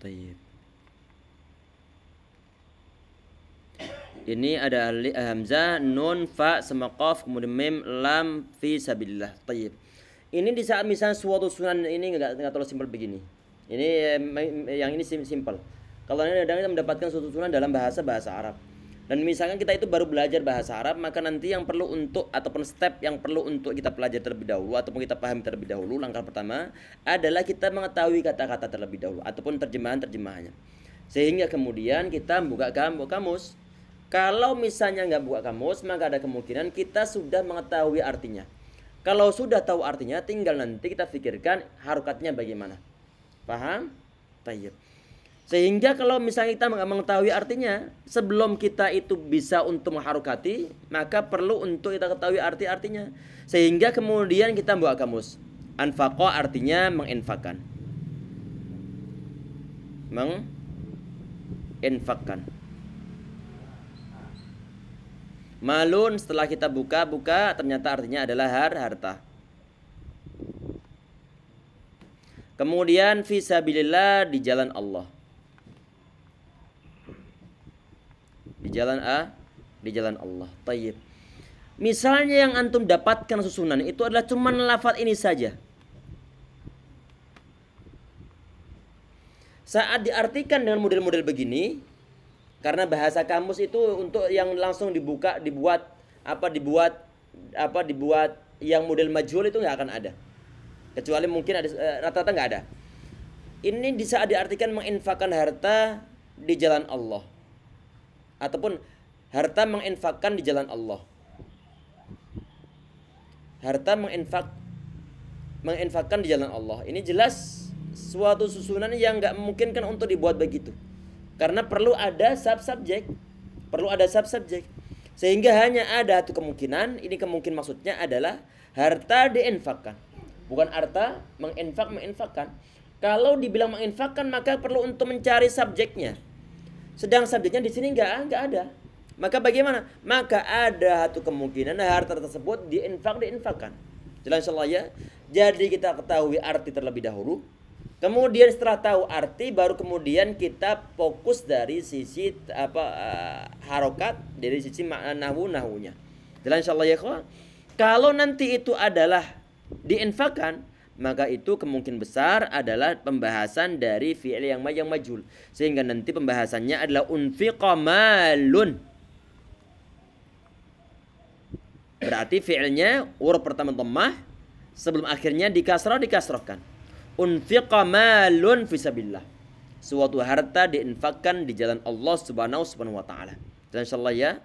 Tayyib. Ini ada hamzah, nun, fa, sama qaf, kemudian mim, lam, fi sabilillah. Tayyib. Ini di saat misalnya suatu susunan ini enggak terlalu simpel begini. Ini yang ini simpel. Kalau ini kadang kita mendapatkan suatu susunan dalam bahasa Arab. Dan misalkan kita itu baru belajar bahasa Arab, maka nanti yang perlu untuk ataupun step yang perlu untuk kita pelajari terlebih dahulu ataupun kita pahami terlebih dahulu, langkah pertama adalah kita mengetahui kata-kata terlebih dahulu ataupun terjemahannya. Sehingga kemudian kita buka kamus. Kalau misalnya nggak buka kamus, maka ada kemungkinan kita sudah mengetahui artinya. Kalau sudah tahu artinya, tinggal nanti kita pikirkan harokatnya bagaimana. Paham? Tayyib. Sehingga kalau misalnya kita nggak mengetahui artinya, sebelum kita itu bisa untuk mengharokati, maka perlu untuk kita ketahui artinya. Sehingga kemudian kita buka kamus. Anfaqa artinya menginfakkan. Menginfakkan. Malun setelah kita buka ternyata artinya adalah harta. Kemudian fisabilillah di jalan Allah. Di jalan Allah. Tayyib. Misalnya yang antum dapatkan susunan itu adalah cuman lafaz ini saja. Saat diartikan dengan model-model begini, karena bahasa kamus itu untuk yang langsung dibuat yang model majhul itu nggak akan ada. Kecuali mungkin ada rata-rata nggak ada. Ini di saat diartikan menginfakkan harta di jalan Allah. Ataupun harta menginfakkan di jalan Allah. Harta menginfakkan di jalan Allah. Ini jelas suatu susunan yang nggak memungkinkan untuk dibuat begitu. Karena perlu ada subjek. Sehingga hanya ada satu kemungkinan. Ini kemungkinan maksudnya adalah harta diinfakkan. Bukan harta menginfakkan. Kalau dibilang menginfakkan maka perlu untuk mencari subjeknya. Sedang subjeknya di sini enggak ada. Maka bagaimana? Maka ada satu kemungkinan harta tersebut diinfakkan. Jelas insyaallah ya. Jadi kita ketahui arti terlebih dahulu. Kemudian setelah tahu arti baru kemudian kita fokus dari sisi harokat, dari sisi nahunya. Jelas insyaallah ya kawan. Kalau nanti itu adalah diinfakkan, maka itu kemungkinan besar adalah pembahasan dari fi'il yang majhul. Sehingga nanti pembahasannya adalah unfiqa malun. Berarti fi'ilnya huruf pertama dhammah, sebelum akhirnya dikasrahkan. Unfiqa malun fisabilillah. Suatu harta diinfakkan di jalan Allah Subhanahu wa taala. Dan insyaallah ya,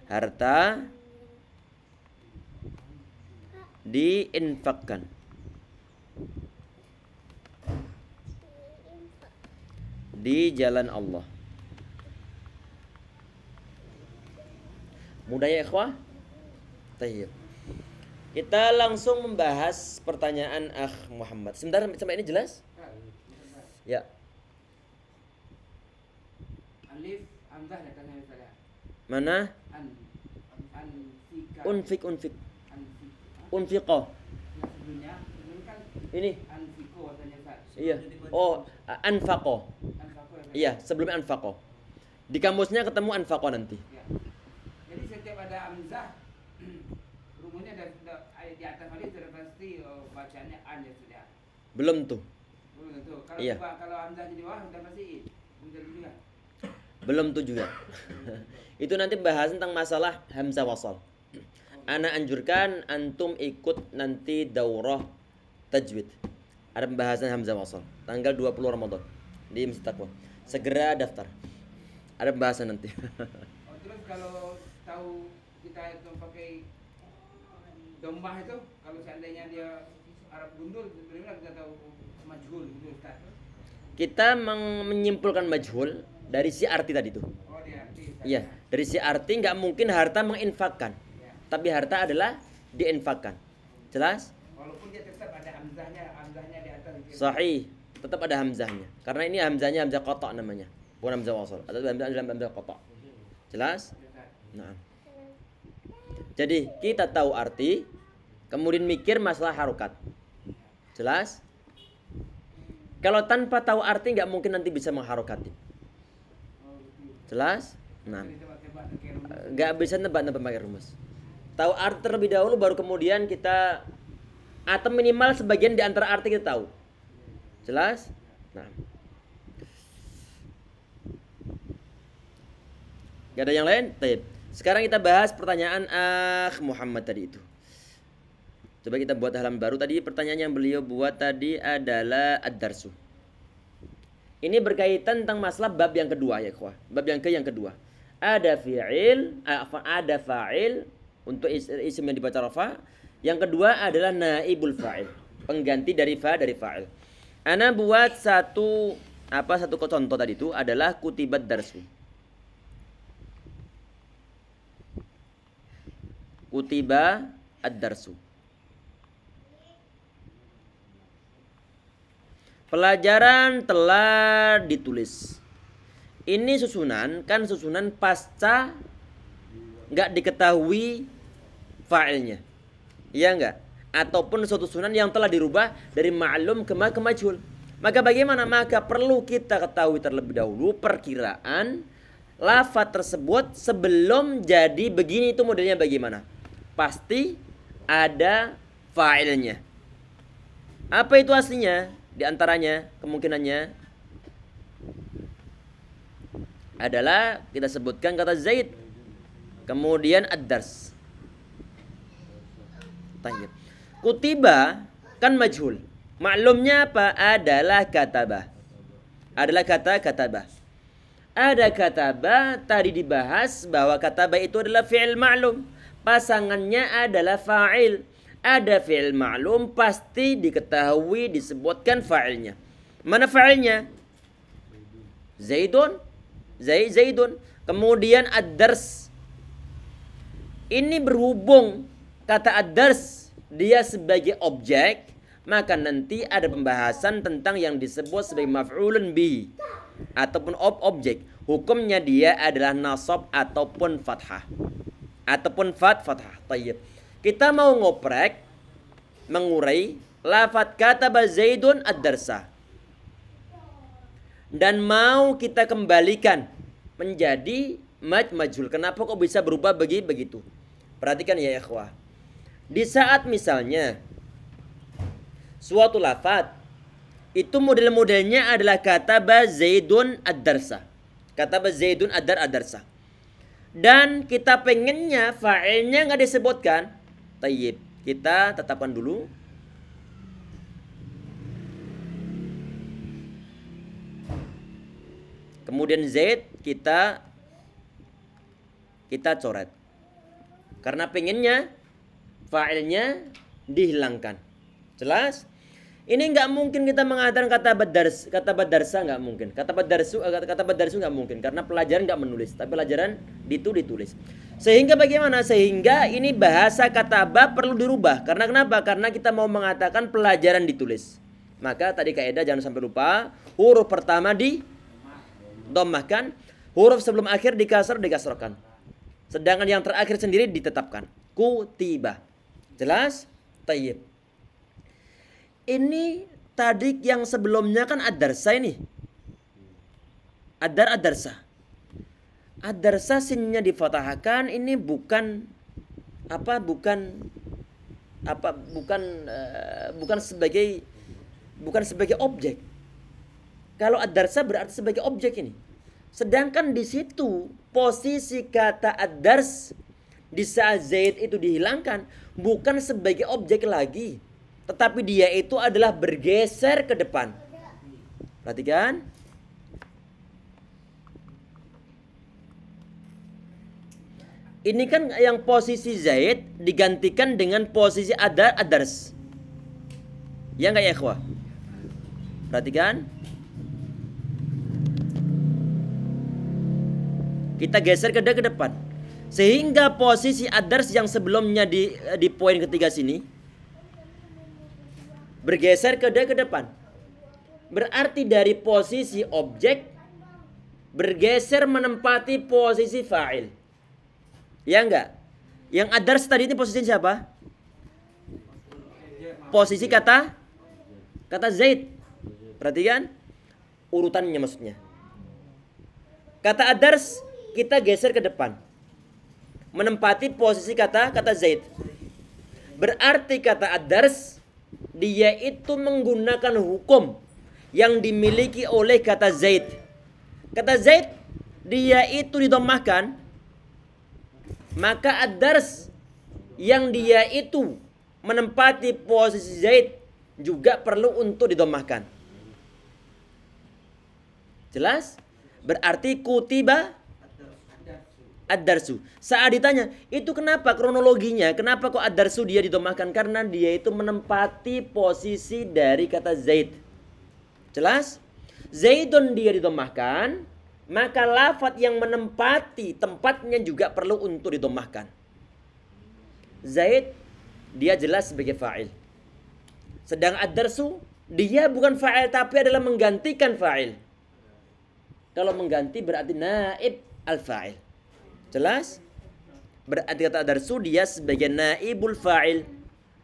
harta diinfakkan. di jalan Allah. Mudah ya ikhwah? Tayyib. Kita langsung membahas pertanyaan Muhammad. Sebentar, sampai ini jelas? Ya. Alif hamzah datangnya misalnya. Mana? Anfika. Unfik. Anfika. Unfiqah. Yang sebelumnya kan Ini. anfiko katanya Ustaz. Iya. Oh, anfaqah. Anfako yang Iya, sebelumnya anfaqah. Di kamusnya ketemu anfaqah nanti. Ya. Jadi setiap ada hamzah rumusnya ada di atas tadi sudah pasti bacanya an ya sudah. Belum tuh. Belum tentu. Kalau Iya. kalau hamzah di bawah sudah pasti i. Belum tentu juga. Belum tuh juga. Itu nanti bahas tentang masalah hamzah wasal. Ana anjurkan antum ikut nanti daurah tajwid. Ada pembahasan hamzah wasal tanggal 20 Ramadan di Masjid Taqwa. Segera daftar. Ada pembahasan nanti. Oh, terus kalau tahu kita itu pakai domah itu, kalau seandainya dia Arab gundul, sebenarnya kita tahu majhul gitu Ustaz. Kita menyimpulkan majhul dari si arti tadi tuh. Oh, dia arti. Ustaz. Iya, dari si arti nggak mungkin harta menginfakkan. Ya. Tapi harta adalah diinfakkan. Jelas? Walaupun dia tetap ada hamzahnya di atas. Gitu. Sahih. Tetap ada hamzahnya. Karena ini hamzahnya hamzah qata' namanya. Bukan hamzah wasal. Atau hamzah qata'. Jelas? Ustaz. Nah. Jadi kita tahu arti, kemudian mikir masalah harokat. Jelas? Kalau tanpa tahu arti nggak mungkin nanti bisa mengharokati. Oh, gitu. Jelas? Nah, Jadi tebak-tebak pakai rumus. nggak bisa nebak-nebak pakai rumus. Tahu arti terlebih dahulu, baru kemudian kita atau minimal sebagian di antara arti kita tahu. Jelas? Nah. Gak ada yang lain? Taib. Sekarang kita bahas pertanyaan Muhammad tadi itu. Coba kita buat halaman baru. Tadi pertanyaan yang beliau buat tadi adalah ad-darsu. Ini berkaitan tentang masalah bab yang kedua ya ikhwah. Bab yang kedua. Ada fi'il, ada fa'il untuk isim yang dibaca rafa. Yang kedua adalah naibul fa'il, pengganti dari fa'il. Ana buat satu contoh tadi itu adalah kutibat darsu. Kutiba ad-darsu. Pelajaran telah ditulis. Ini susunan pasca nggak diketahui fa'ilnya. Iya enggak? Ataupun suatu sunan yang telah dirubah dari ma'lum ke majhul. Maka bagaimana? Maka perlu kita ketahui terlebih dahulu perkiraan lafaz tersebut sebelum jadi begini itu modelnya bagaimana. Pasti ada fa'ilnya. Apa itu aslinya? Di antaranya kemungkinannya adalah kita sebutkan kata Zaid, kemudian ad-dars. Tayyib. Kutiba kan majhul. Maklumnya apa? Adalah katabah. Adalah kata katabah. Ada katabah tadi dibahas bahwa katabah itu adalah fi'il ma'lum. Pasangannya adalah fa'il. Ada fi'il ma'lum pasti diketahui disebutkan fa'ilnya. Mana fa'ilnya? Zaidun. Zaidun. Kemudian ad-dars. Ini berhubung kata ad-dars dia sebagai objek, maka nanti ada pembahasan tentang yang disebut sebagai maf'ulun bihi ataupun objek. Hukumnya dia adalah nasab ataupun fathah. Ataupun fathah. Tayyib. Kita mau ngoprek mengurai lafaz kataba Zaidun ad-darsa. Dan mau kita kembalikan menjadi majhul. Kenapa kok bisa berubah begitu? Perhatikan ya ikhwah. Di saat misalnya suatu lafaz itu model-modelnya adalah kataba Zaidun ad-darsa. Kataba Zaidun ad-darsa. Dan kita pengennya fa'ilnya nggak disebutkan. Tayyib. Kita tetapkan dulu. Kemudian Zaid kita coret. Karena pengennya fa'ilnya dihilangkan. Jelas? Ini nggak mungkin kita mengatakan kata badarsa nggak mungkin. Kata badarsu nggak mungkin karena pelajaran nggak menulis, tapi pelajaran ditulis. Sehingga bagaimana? Sehingga ini bahasa kataba perlu dirubah. Karena kenapa? Karena kita mau mengatakan pelajaran ditulis. Maka tadi kaidah jangan sampai lupa, huruf pertama di dhammahkan, huruf sebelum akhir dikasrahkan. Sedangkan yang terakhir sendiri ditetapkan. Kutiba. Jelas? Tayyib. Ini tadi yang sebelumnya kan ad-darsa ini. Ad-darsa. Ad-darsa sinnya difathahkan, ini bukan sebagai objek. Kalau ad-darsa berarti sebagai objek ini. Sedangkan di situ posisi kata ad-dars di saat Zaid itu dihilangkan bukan sebagai objek lagi, tetapi dia itu adalah bergeser ke depan. Perhatikan. Ini kan yang posisi Zaid digantikan dengan posisi ad-dars. Ya enggak ya, ikhwah? Perhatikan. Kita geser ke depan. Sehingga posisi ad-dars yang sebelumnya di poin ketiga sini bergeser ke depan. Berarti dari posisi objek bergeser menempati posisi fa'il. Ya enggak? Yang ad-dars tadi ini posisi siapa? Posisi kata Zaid. Perhatikan urutannya maksudnya. Kata ad-dars kita geser ke depan. Menempati posisi kata Zaid. Berarti kata ad-dars dia itu menggunakan hukum yang dimiliki oleh kata Zaid. Kata Zaid dia itu didomahkan, maka ad-dars yang dia itu menempati posisi Zaid juga perlu untuk didomahkan. Jelas? Berarti kutiba ad-darsu. Saat ditanya, itu kenapa kronologinya? Kenapa kok ad-darsu dia didomahkan? Karena dia itu menempati posisi dari kata Zaid. Jelas? Zaidun dia didomahkan, maka lafadz yang menempati tempatnya juga perlu untuk didomahkan. Zaid dia jelas sebagai fa'il. Sedang ad-darsu dia bukan fa'il tapi adalah menggantikan fa'il. Kalau mengganti berarti naib al-fa'il. Jelas? Berarti kata ad-darsu dia sebagai naibul fa'il,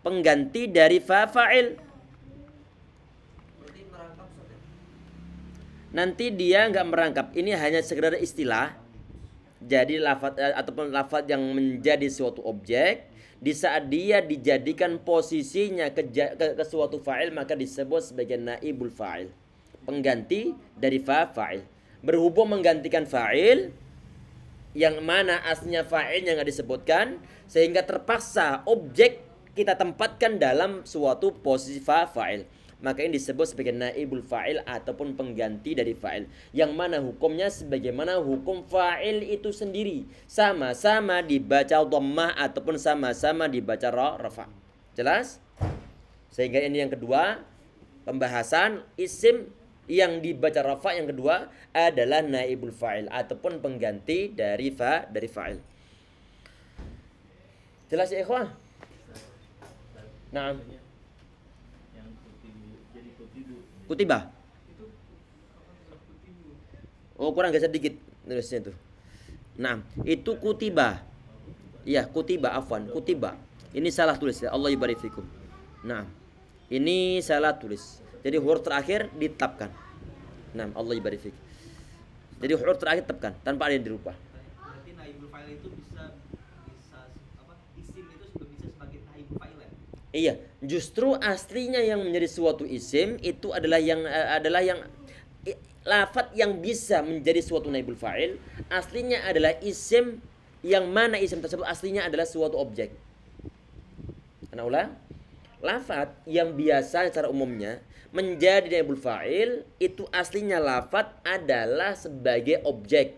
pengganti dari fa'il. Nanti dia nggak merangkap. Ini hanya sekedar istilah. Jadi lafaz ataupun lafaz yang menjadi suatu objek di saat dia dijadikan posisinya ke suatu fa'il maka disebut sebagai naibul fa'il, pengganti dari fa'il. Berhubung menggantikan fa'il yang mana aslinya fa'ilnya nggak disebutkan, sehingga terpaksa objek kita tempatkan dalam suatu posisi fa'il. Maka ini disebut sebagai naibul fa'il ataupun pengganti dari fa'il. Yang mana hukumnya sebagaimana hukum fa'il itu sendiri, sama-sama dibaca dhammah ataupun sama-sama dibaca rafa. Jelas? Sehingga ini yang kedua, pembahasan isim yang dibaca rafa yang kedua adalah naibul fa'il ataupun pengganti dari fa'il. Jelas ya ikhwan? Nah, kutiba. Oh, kurang geser dikit nulisnya itu. Nah, itu kutiba. Iya, kutiba afwan, kutiba. Ini salah tulis ya, Allah yubarik fikum. Nah, ini salah tulis. Jadi huruf terakhir ditetapkan. Nah, Allah yubarik fik. Jadi huruf terakhir tetapkan tanpa ada yang dirubah. Berarti naibul fa'il itu bisa apa? Isim itu juga bisa sebagai naibul fa'il ya? Iya, justru aslinya yang menjadi suatu isim itu adalah yang lafadz yang bisa menjadi suatu naibul fa'il. Aslinya adalah isim yang mana isim tersebut aslinya adalah suatu objek. Karena ulang, lafadz yang biasa secara umumnya menjadi naibul fa'il itu aslinya lafadz adalah sebagai objek.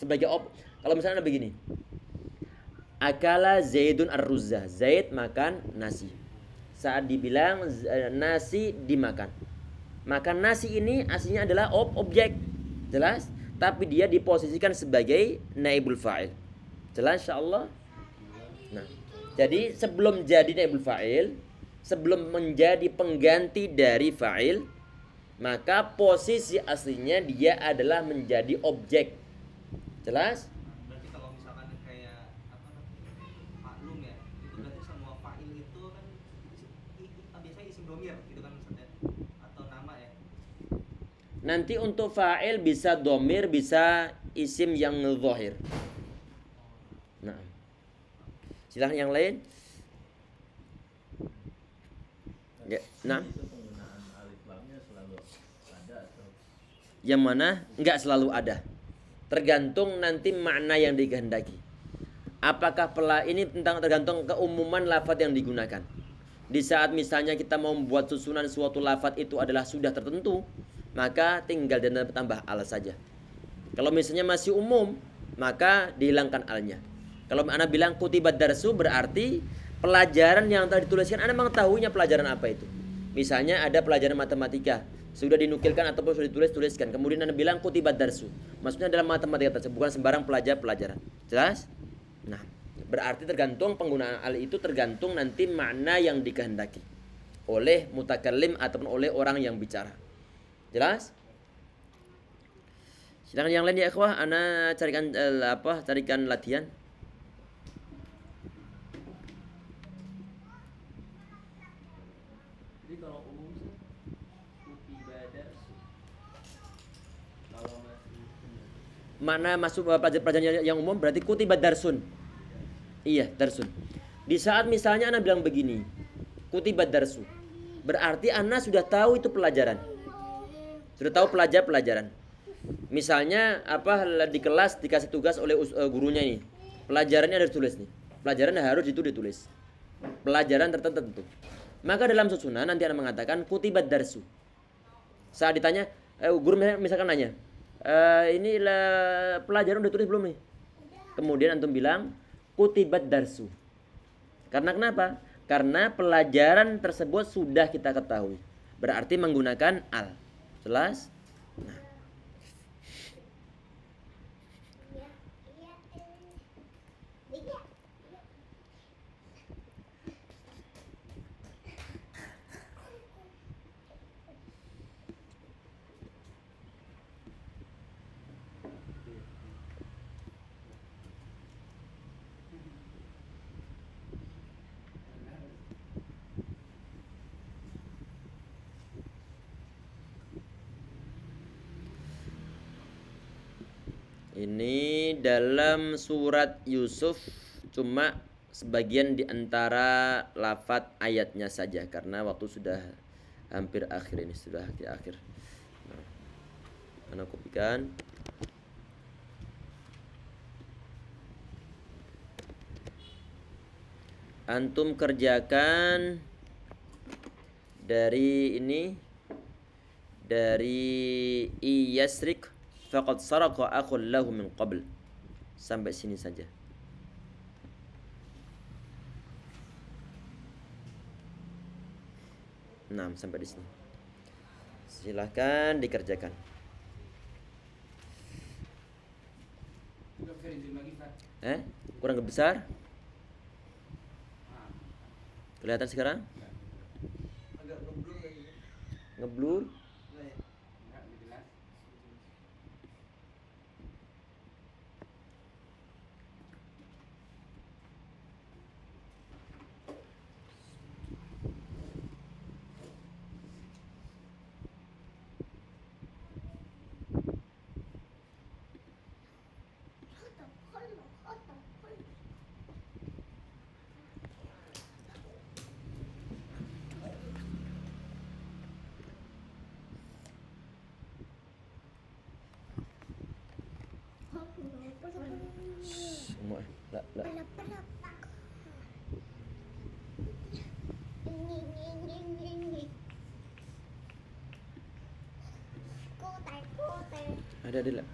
Kalau misalnya begini. Akala Zaidun ar-ruzza. Zaid makan nasi. saat dibilang nasi dimakan. Maka nasi ini aslinya adalah objek. Jelas? Tapi dia diposisikan sebagai naibul fa'il. Jelas insyaallah? Nah, jadi sebelum jadi naibul fa'il, sebelum menjadi pengganti dari fa'il, maka posisi aslinya dia adalah menjadi objek. Jelas? Berarti kalau misalkan kayak apa namanya maklum ya, itu berarti semua fa'il itu kan biasanya isim domir gitu kan misalnya atau nama ya. Nanti untuk fa'il bisa domir, bisa isim yang zahir. Nah, silahkan yang lain. Ya, nah. Itu penggunaan alif lamnya selalu ada atau Yang mana? Enggak selalu ada. Tergantung nanti makna yang dikehendaki. Apakah ini tentang tergantung keumuman lafaz yang digunakan. Di saat misalnya kita mau membuat susunan suatu lafaz itu adalah sudah tertentu, maka tinggal dan tambah al saja. Kalau misalnya masih umum, maka dihilangkan alnya. Kalau anak bilang kutibat darsu berarti pelajaran yang telah dituliskan, Anda mengetahuinya pelajaran apa itu. Misalnya ada pelajaran matematika, sudah dinukilkan ataupun sudah tuliskan. Kemudian Anda bilang kutibat darsu. Maksudnya dalam matematika tersebut, bukan sembarang pelajaran. Jelas? Nah, berarti tergantung penggunaan al itu tergantung nanti makna yang dikehendaki oleh mutakallim ataupun oleh orang yang bicara. Jelas? Silakan yang lain ya ikhwah, Ana carikan carikan latihan. jadi kalau umum sih kutiba darsu. Kalau masih Mana masuk pelajaran yang umum berarti kutibat darsun. Iya, darsun. Di saat misalnya Ana bilang begini, kutibat darsu, berarti Ana sudah tahu itu pelajaran. Sudah tahu pelajaran. Misalnya di kelas dikasih tugas oleh gurunya ini. Pelajarannya harus ditulis nih. Pelajaran harus ditulis. Pelajaran tertentu. Maka dalam susunan nanti Ana mengatakan kutibat darsu. Saat ditanya, guru misalkan nanya, ini pelajaran udah tulis belum nih? Kemudian antum bilang kutibat darsu. Karena kenapa? Karena pelajaran tersebut sudah kita ketahui. Berarti menggunakan al. Jelas? Nah. Ini dalam surat Yusuf cuma sebagian di antara lafaz ayatnya saja karena waktu sudah hampir akhir ini, sudah di akhir. Nah, Ana kopikan. Antum kerjakan dari ini, dari iyasrik faqad saraqa akhul lahu min qabl. Sampai sini saja. Nah, sampai di sini. Silahkan dikerjakan. Nggak bisa di-zoom lagi, Pak. Kurang besar? Nah, Kelihatan sekarang? Agak ngeblur kayak gitu. Ngeblur? Nah, ya. nggak jelas. Semua. La. Ada lah.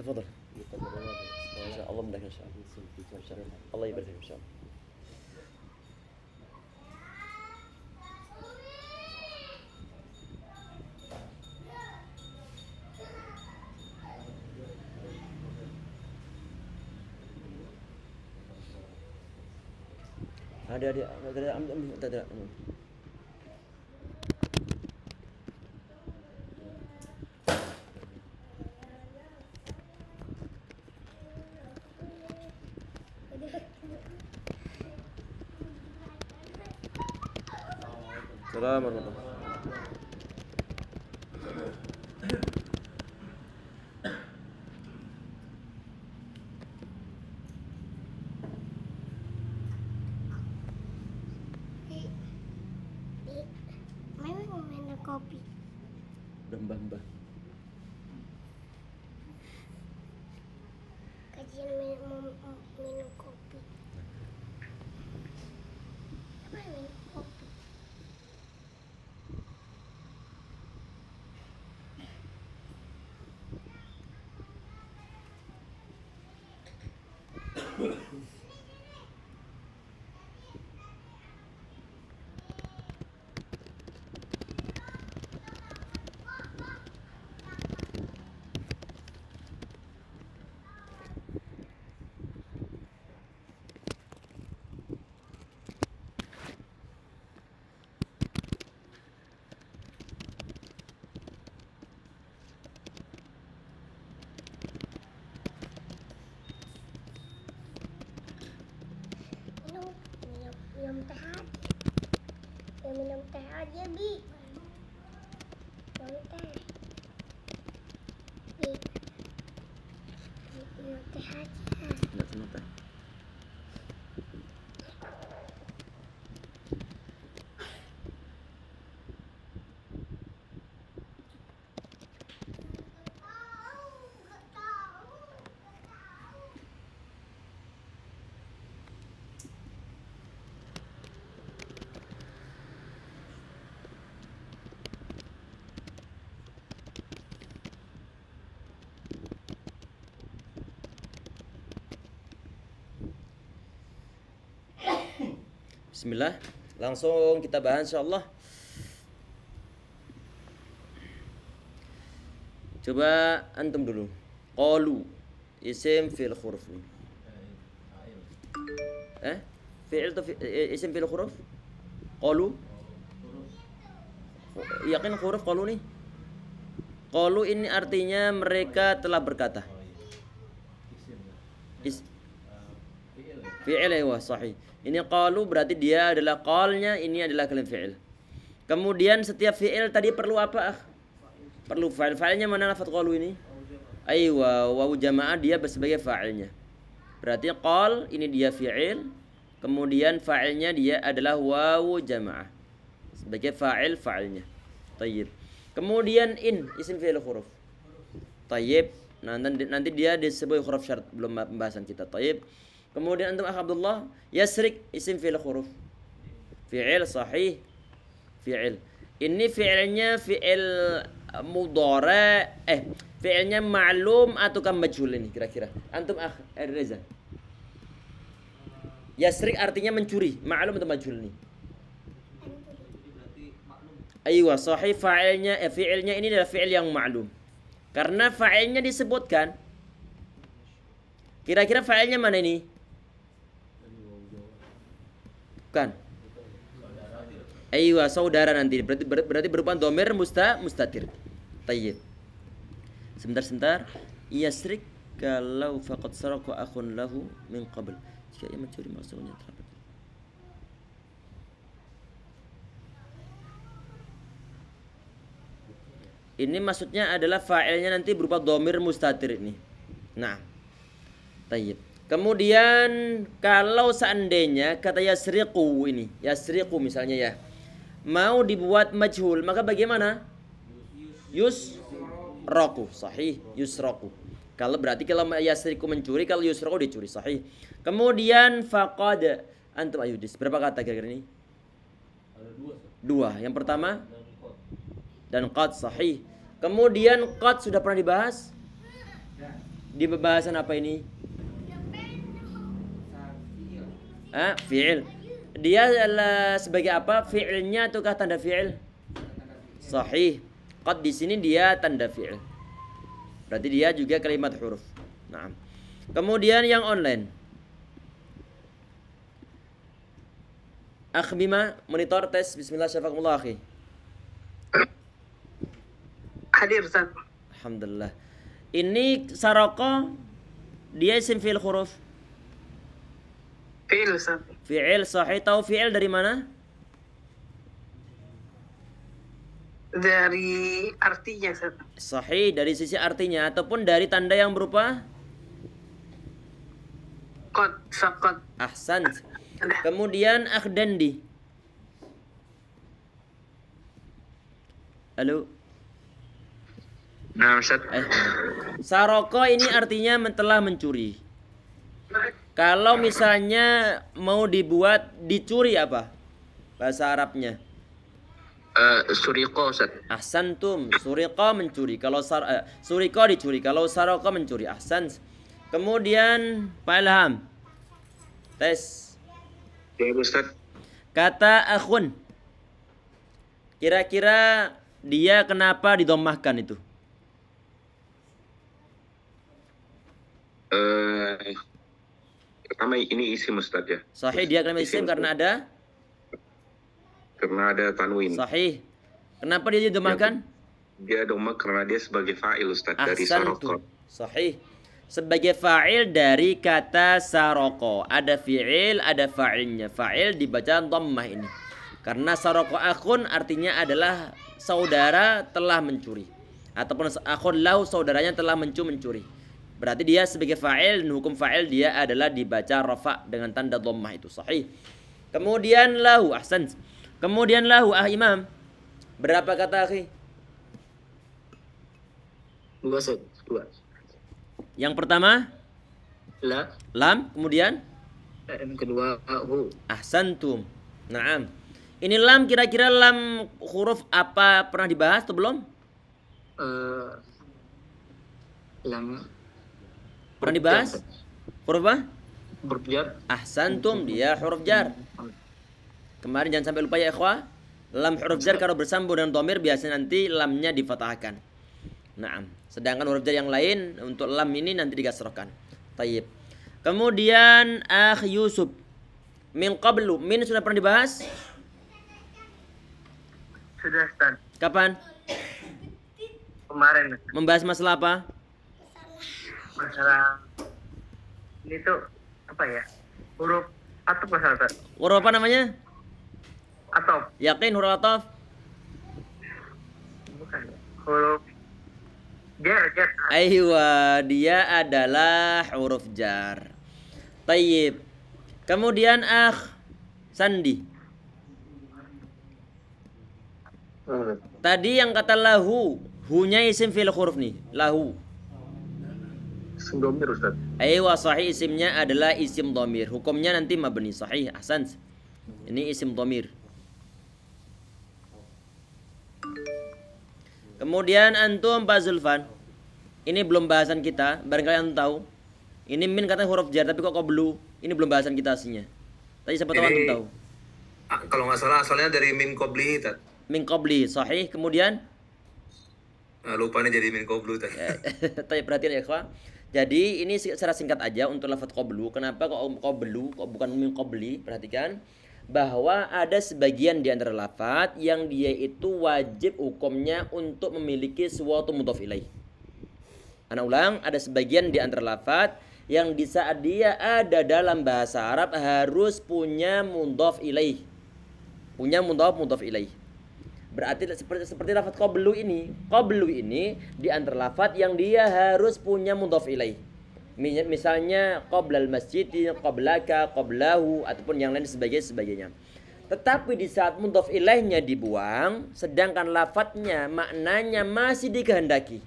تفضل. إن شاء الله مدك إن شاء الله. الله يبارك فيك إن شاء الله. Ada. Assalamualaikum warahmatullahi Memang minum kopi. Mbah. Kajian minum kopi. Apa minum kopi? Minum teh aja. Ya minum teh aja, Bi. Minum teh. Bi. Minum teh aja. Enggak kenapa. Bismillah, langsung kita bahas insyaallah. Coba antum dulu. Qalu isim fi'il huruf. Fi'il atau isim fi'il huruf? Qalu. Yakin huruf qalu nih? Qalu ini artinya mereka telah berkata. Fi'il ya sahih. Ini qalu berarti dia adalah qalnya, ini adalah kalim fi'il. Kemudian setiap fi'il tadi perlu apa? Perlu fa'il. Fa'ilnya mana lafaz qalu ini? Aywa, wawu jamaah dia sebagai fa'ilnya. Berarti qal ini dia fi'il. Kemudian fa'ilnya dia adalah wawu jamaah sebagai fa'ilnya. Tayyib. Kemudian in isim fi'il huruf. Tayyib. Nanti dia disebut huruf syarat, belum pembahasan kita. Tayyib. Kemudian antum Abdullah, yasrik isim fi'il huruf. Fi'il sahih. Fi'il. Ini fi'ilnya fi'il mudhari, fi'ilnya ma'lum atau kan majhul ini kira-kira. Antum Reza. Yasrik artinya mencuri, ma'lum atau majhul ini? Aywa, sahih. Fi'ilnya ini adalah fi'il yang ma'lum. Karena fa'ilnya disebutkan. Kira-kira fa'ilnya mana ini? Bukan. Aywa, saudara nanti. Berarti berupa dhamir mustatir. Tayyib. Sebentar. Yasrik kalau faqad saraka akhun lahu min qabl. Jika ia mencuri maksudnya terdapat. Ini maksudnya adalah fa'ilnya nanti berupa dhamir mustatir ini. Nah. Tayyib. Kemudian kalau seandainya kata yasriqu ini, yasriqu misalnya ya, mau dibuat majhul, maka bagaimana? Yusraku, sahih, yusraku. Kalau yasriqu mencuri, kalau yusraku dicuri, sahih. Kemudian faqad, antum ayudis, berapa kata kira-kira ini? Ada dua. Yang pertama dan qad, sahih. Kemudian qad sudah pernah dibahas? Di pembahasan apa ini? Fi'il. Dia adalah sebagai apa? Fi'ilnya ataukah tanda fi'il? Sahih. Qad di sini dia tanda fi'il. Berarti dia juga kalimat huruf. Nah. Kemudian yang online. Akh Bima, monitor tes. Bismillah, syafakumullah akhi. Hadir Ustaz. Alhamdulillah. Ini saroko dia isim fi'il huruf. Fi'il Ustaz. Fi'il sahih. Tahu fi'il dari mana? Dari artinya Ustaz. Sahih dari sisi artinya ataupun dari tanda yang berupa Qad, saqad. ahsan. Kemudian akhdandi. Halo. Nah Ustaz. Saroko ini artinya telah mencuri. Kalau misalnya mau dibuat dicuri apa? Bahasa Arabnya. Suriqo Ustaz. Ahsantum. Suriqo mencuri. Kalau suriko dicuri. Kalau saroko mencuri. Ahsan. Kemudian Pak Ilham. Tes. Ya Ustaz. Kata akhun. Kira-kira dia kenapa didomahkan itu? Pertama ini isim Ustaz ya. Sahih dia kalimat isim karena ada tanwin. sahih. Kenapa dia didomahkan? Dia doma karena dia sebagai fa'il Ustaz dari Ahsantum. saroko. Sahih. Sebagai fa'il dari kata saroko. Ada fi'il, ada fa'ilnya. Fa'il dibaca dhammah ini. Karena saroko akhun artinya adalah saudara telah mencuri. Ataupun akhun lahu saudaranya telah mencuri. Berarti dia sebagai fa'il, hukum fa'il dia adalah dibaca rafa dengan tanda dhammah itu. Sahih. Kemudian lahu, ahsan. Kemudian lahu, Imam. Berapa kata akhi? 2 Ustaz. 2. Yang pertama La. lam, kemudian Yang kedua hu. ahsantum. Naam. Ini lam kira-kira lam huruf apa pernah dibahas atau belum? Lam. Pernah dibahas? Huruf apa? Berjar. Ahsantum, dia huruf jar. Kemarin jangan sampai lupa ya ikhwah. Lam huruf jar kalau bersambung dengan dhamir biasanya nanti lamnya difathahkan. Naam. Sedangkan huruf jar yang lain untuk lam ini nanti dikasrohkan. Tayyib. Kemudian akh Yusuf. Min qablu. Min sudah pernah dibahas? Sudah Ustaz. Kapan? Kemarin Membahas masalah apa? masalah ini tuh apa ya? Huruf atau masalah Ustaz? Huruf apa namanya? Atau Yakin huruf ataf? bukan. Huruf jar. Aywa, dia adalah huruf jar. Tayyib. Kemudian akh Sandi. Tadi yang kata lahu, hunya isim fil huruf nih, lahu. Isim dhamir Ustaz. Aywa, sahih isimnya adalah isim dhamir. Hukumnya nanti mabni, sahih, ahsan. Ini isim dhamir. Kemudian antum Pak Zulfan. Ini belum bahasan kita, barangkali antum tahu. Ini min katanya huruf jar tapi kok qablu. Ini belum bahasan kita aslinya. Tadi siapa tahu antum tahu. Kalau nggak salah asalnya dari min qabli Tat. Min qabli, sahih. Kemudian Lupa nih jadi min qablu Tat. tanya perhatian ya ikhwah. Jadi ini secara singkat aja untuk lafaz qablu. Kenapa kok qablu kok bukan min qabli? Perhatikan bahwa ada sebagian di antara lafaz yang dia itu wajib hukumnya untuk memiliki suatu mudhaf ilaih. Ana ulang, ada sebagian di antara lafaz yang di saat dia ada dalam bahasa Arab harus punya mudhaf ilaih. Punya mudhaf ilaih. Berarti seperti lafaz qablu ini. Qablu ini di antara lafaz yang dia harus punya mudhaf ilaih. Misalnya qablal masjid, qablaka, qablahu ataupun yang lain sebagainya. Tetapi di saat mudhaf ilaihnya dibuang, sedangkan lafadznya maknanya masih dikehendaki,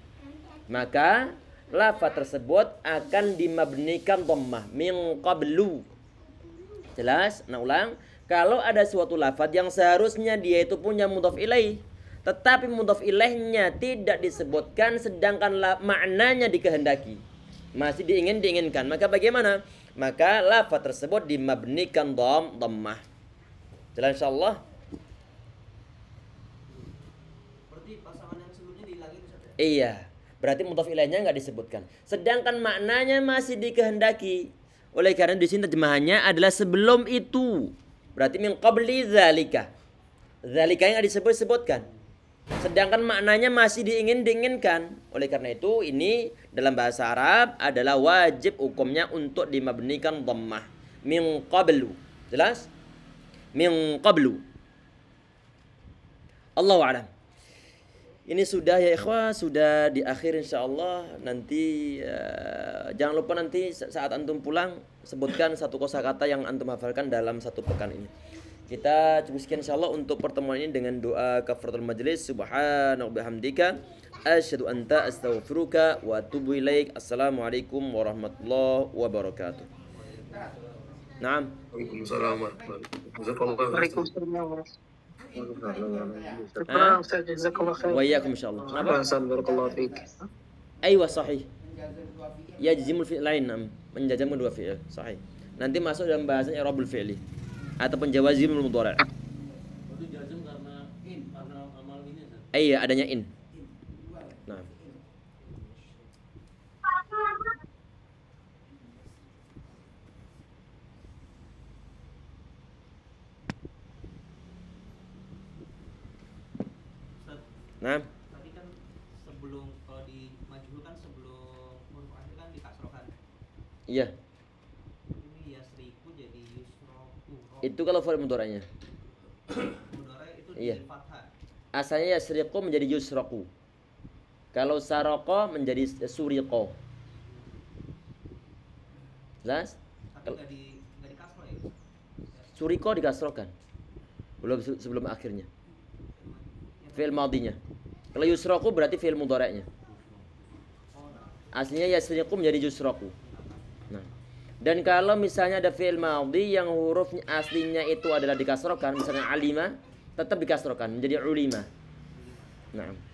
maka lafaz tersebut akan dimabnikan dhammah min qablu. Jelas? Nah ulang. Kalau ada suatu lafaz yang seharusnya dia itu punya mudhaf ilaih, tetapi mudhaf ilaihnya tidak disebutkan sedangkan maknanya dikehendaki, Masih diinginkan. Maka bagaimana? Maka lafaz tersebut dimabnikan dhammah. Jelas insyaallah? Berarti pasangan yang sebelumnya dihilangin Ustaz ya? Iya. Berarti mudhaf ilaihnya enggak disebutkan. Sedangkan maknanya masih dikehendaki. Oleh karena di sini terjemahannya adalah sebelum itu. Berarti min qabli dzalika. Dzalika yang disebut-sebutkan. Sedangkan maknanya masih diinginkan. Oleh karena itu ini dalam bahasa Arab adalah wajib hukumnya untuk dimabnikan dhammah. Min qablu. Jelas? Min qablu. Allahu a'lam. Ini sudah ya ikhwah, sudah di akhir insyaallah. Nanti jangan lupa nanti saat antum pulang sebutkan satu kosakata yang antum hafalkan dalam satu pekan ini. Kita cukup sekian insyaallah untuk pertemuan ini dengan doa kafaratul majelis. Subhanaka wa bihamdika asyhadu an la astaghfiruka wa atubu ilaik. Assalamualaikum warahmatullahi wabarakatuh. Naam. Waalaikumsalam warahmatullahi wabarakatuh. Waalaikumsalam. Syukran Ustaz, jazakallah khair. Wa iyyakum insyaallah. Kenapa? Ustaz, barakallahu fiik. Aywa sahih. Yajzimul fi'lain nam. Menjazam dua fi'il. Sahih. Nanti masuk dalam bahasan i'rabul fi'li ataupun jawazimul mudhari'. Itu jazm karena amal ini Ustaz. Iya, adanya in. Nah. Ustaz, Nah, tadi kan sebelum kalau di majhul kan sebelum huruf akhir kan dikasrohkan. iya. Ini yasriku jadi yusroku. Itu kalau fi'il mudhari'nya. Mudhari itu Iya. di fathah. Asalnya yasriqu menjadi yusraku. Kalau saraqo menjadi suriqo. Jelas? Tapi nggak di kasroh ya. Suriko dikasrokan. Belum sebelum akhirnya. Fi'il madinya. Kalau yusraku berarti fi'il mudhari'nya. Aslinya yasriqu menjadi yusraku. Nah. Dan kalau misalnya ada fi'il madhi yang hurufnya aslinya itu adalah dikasrokan, misalnya alima, tetap dikasrokan menjadi ulima. Nah.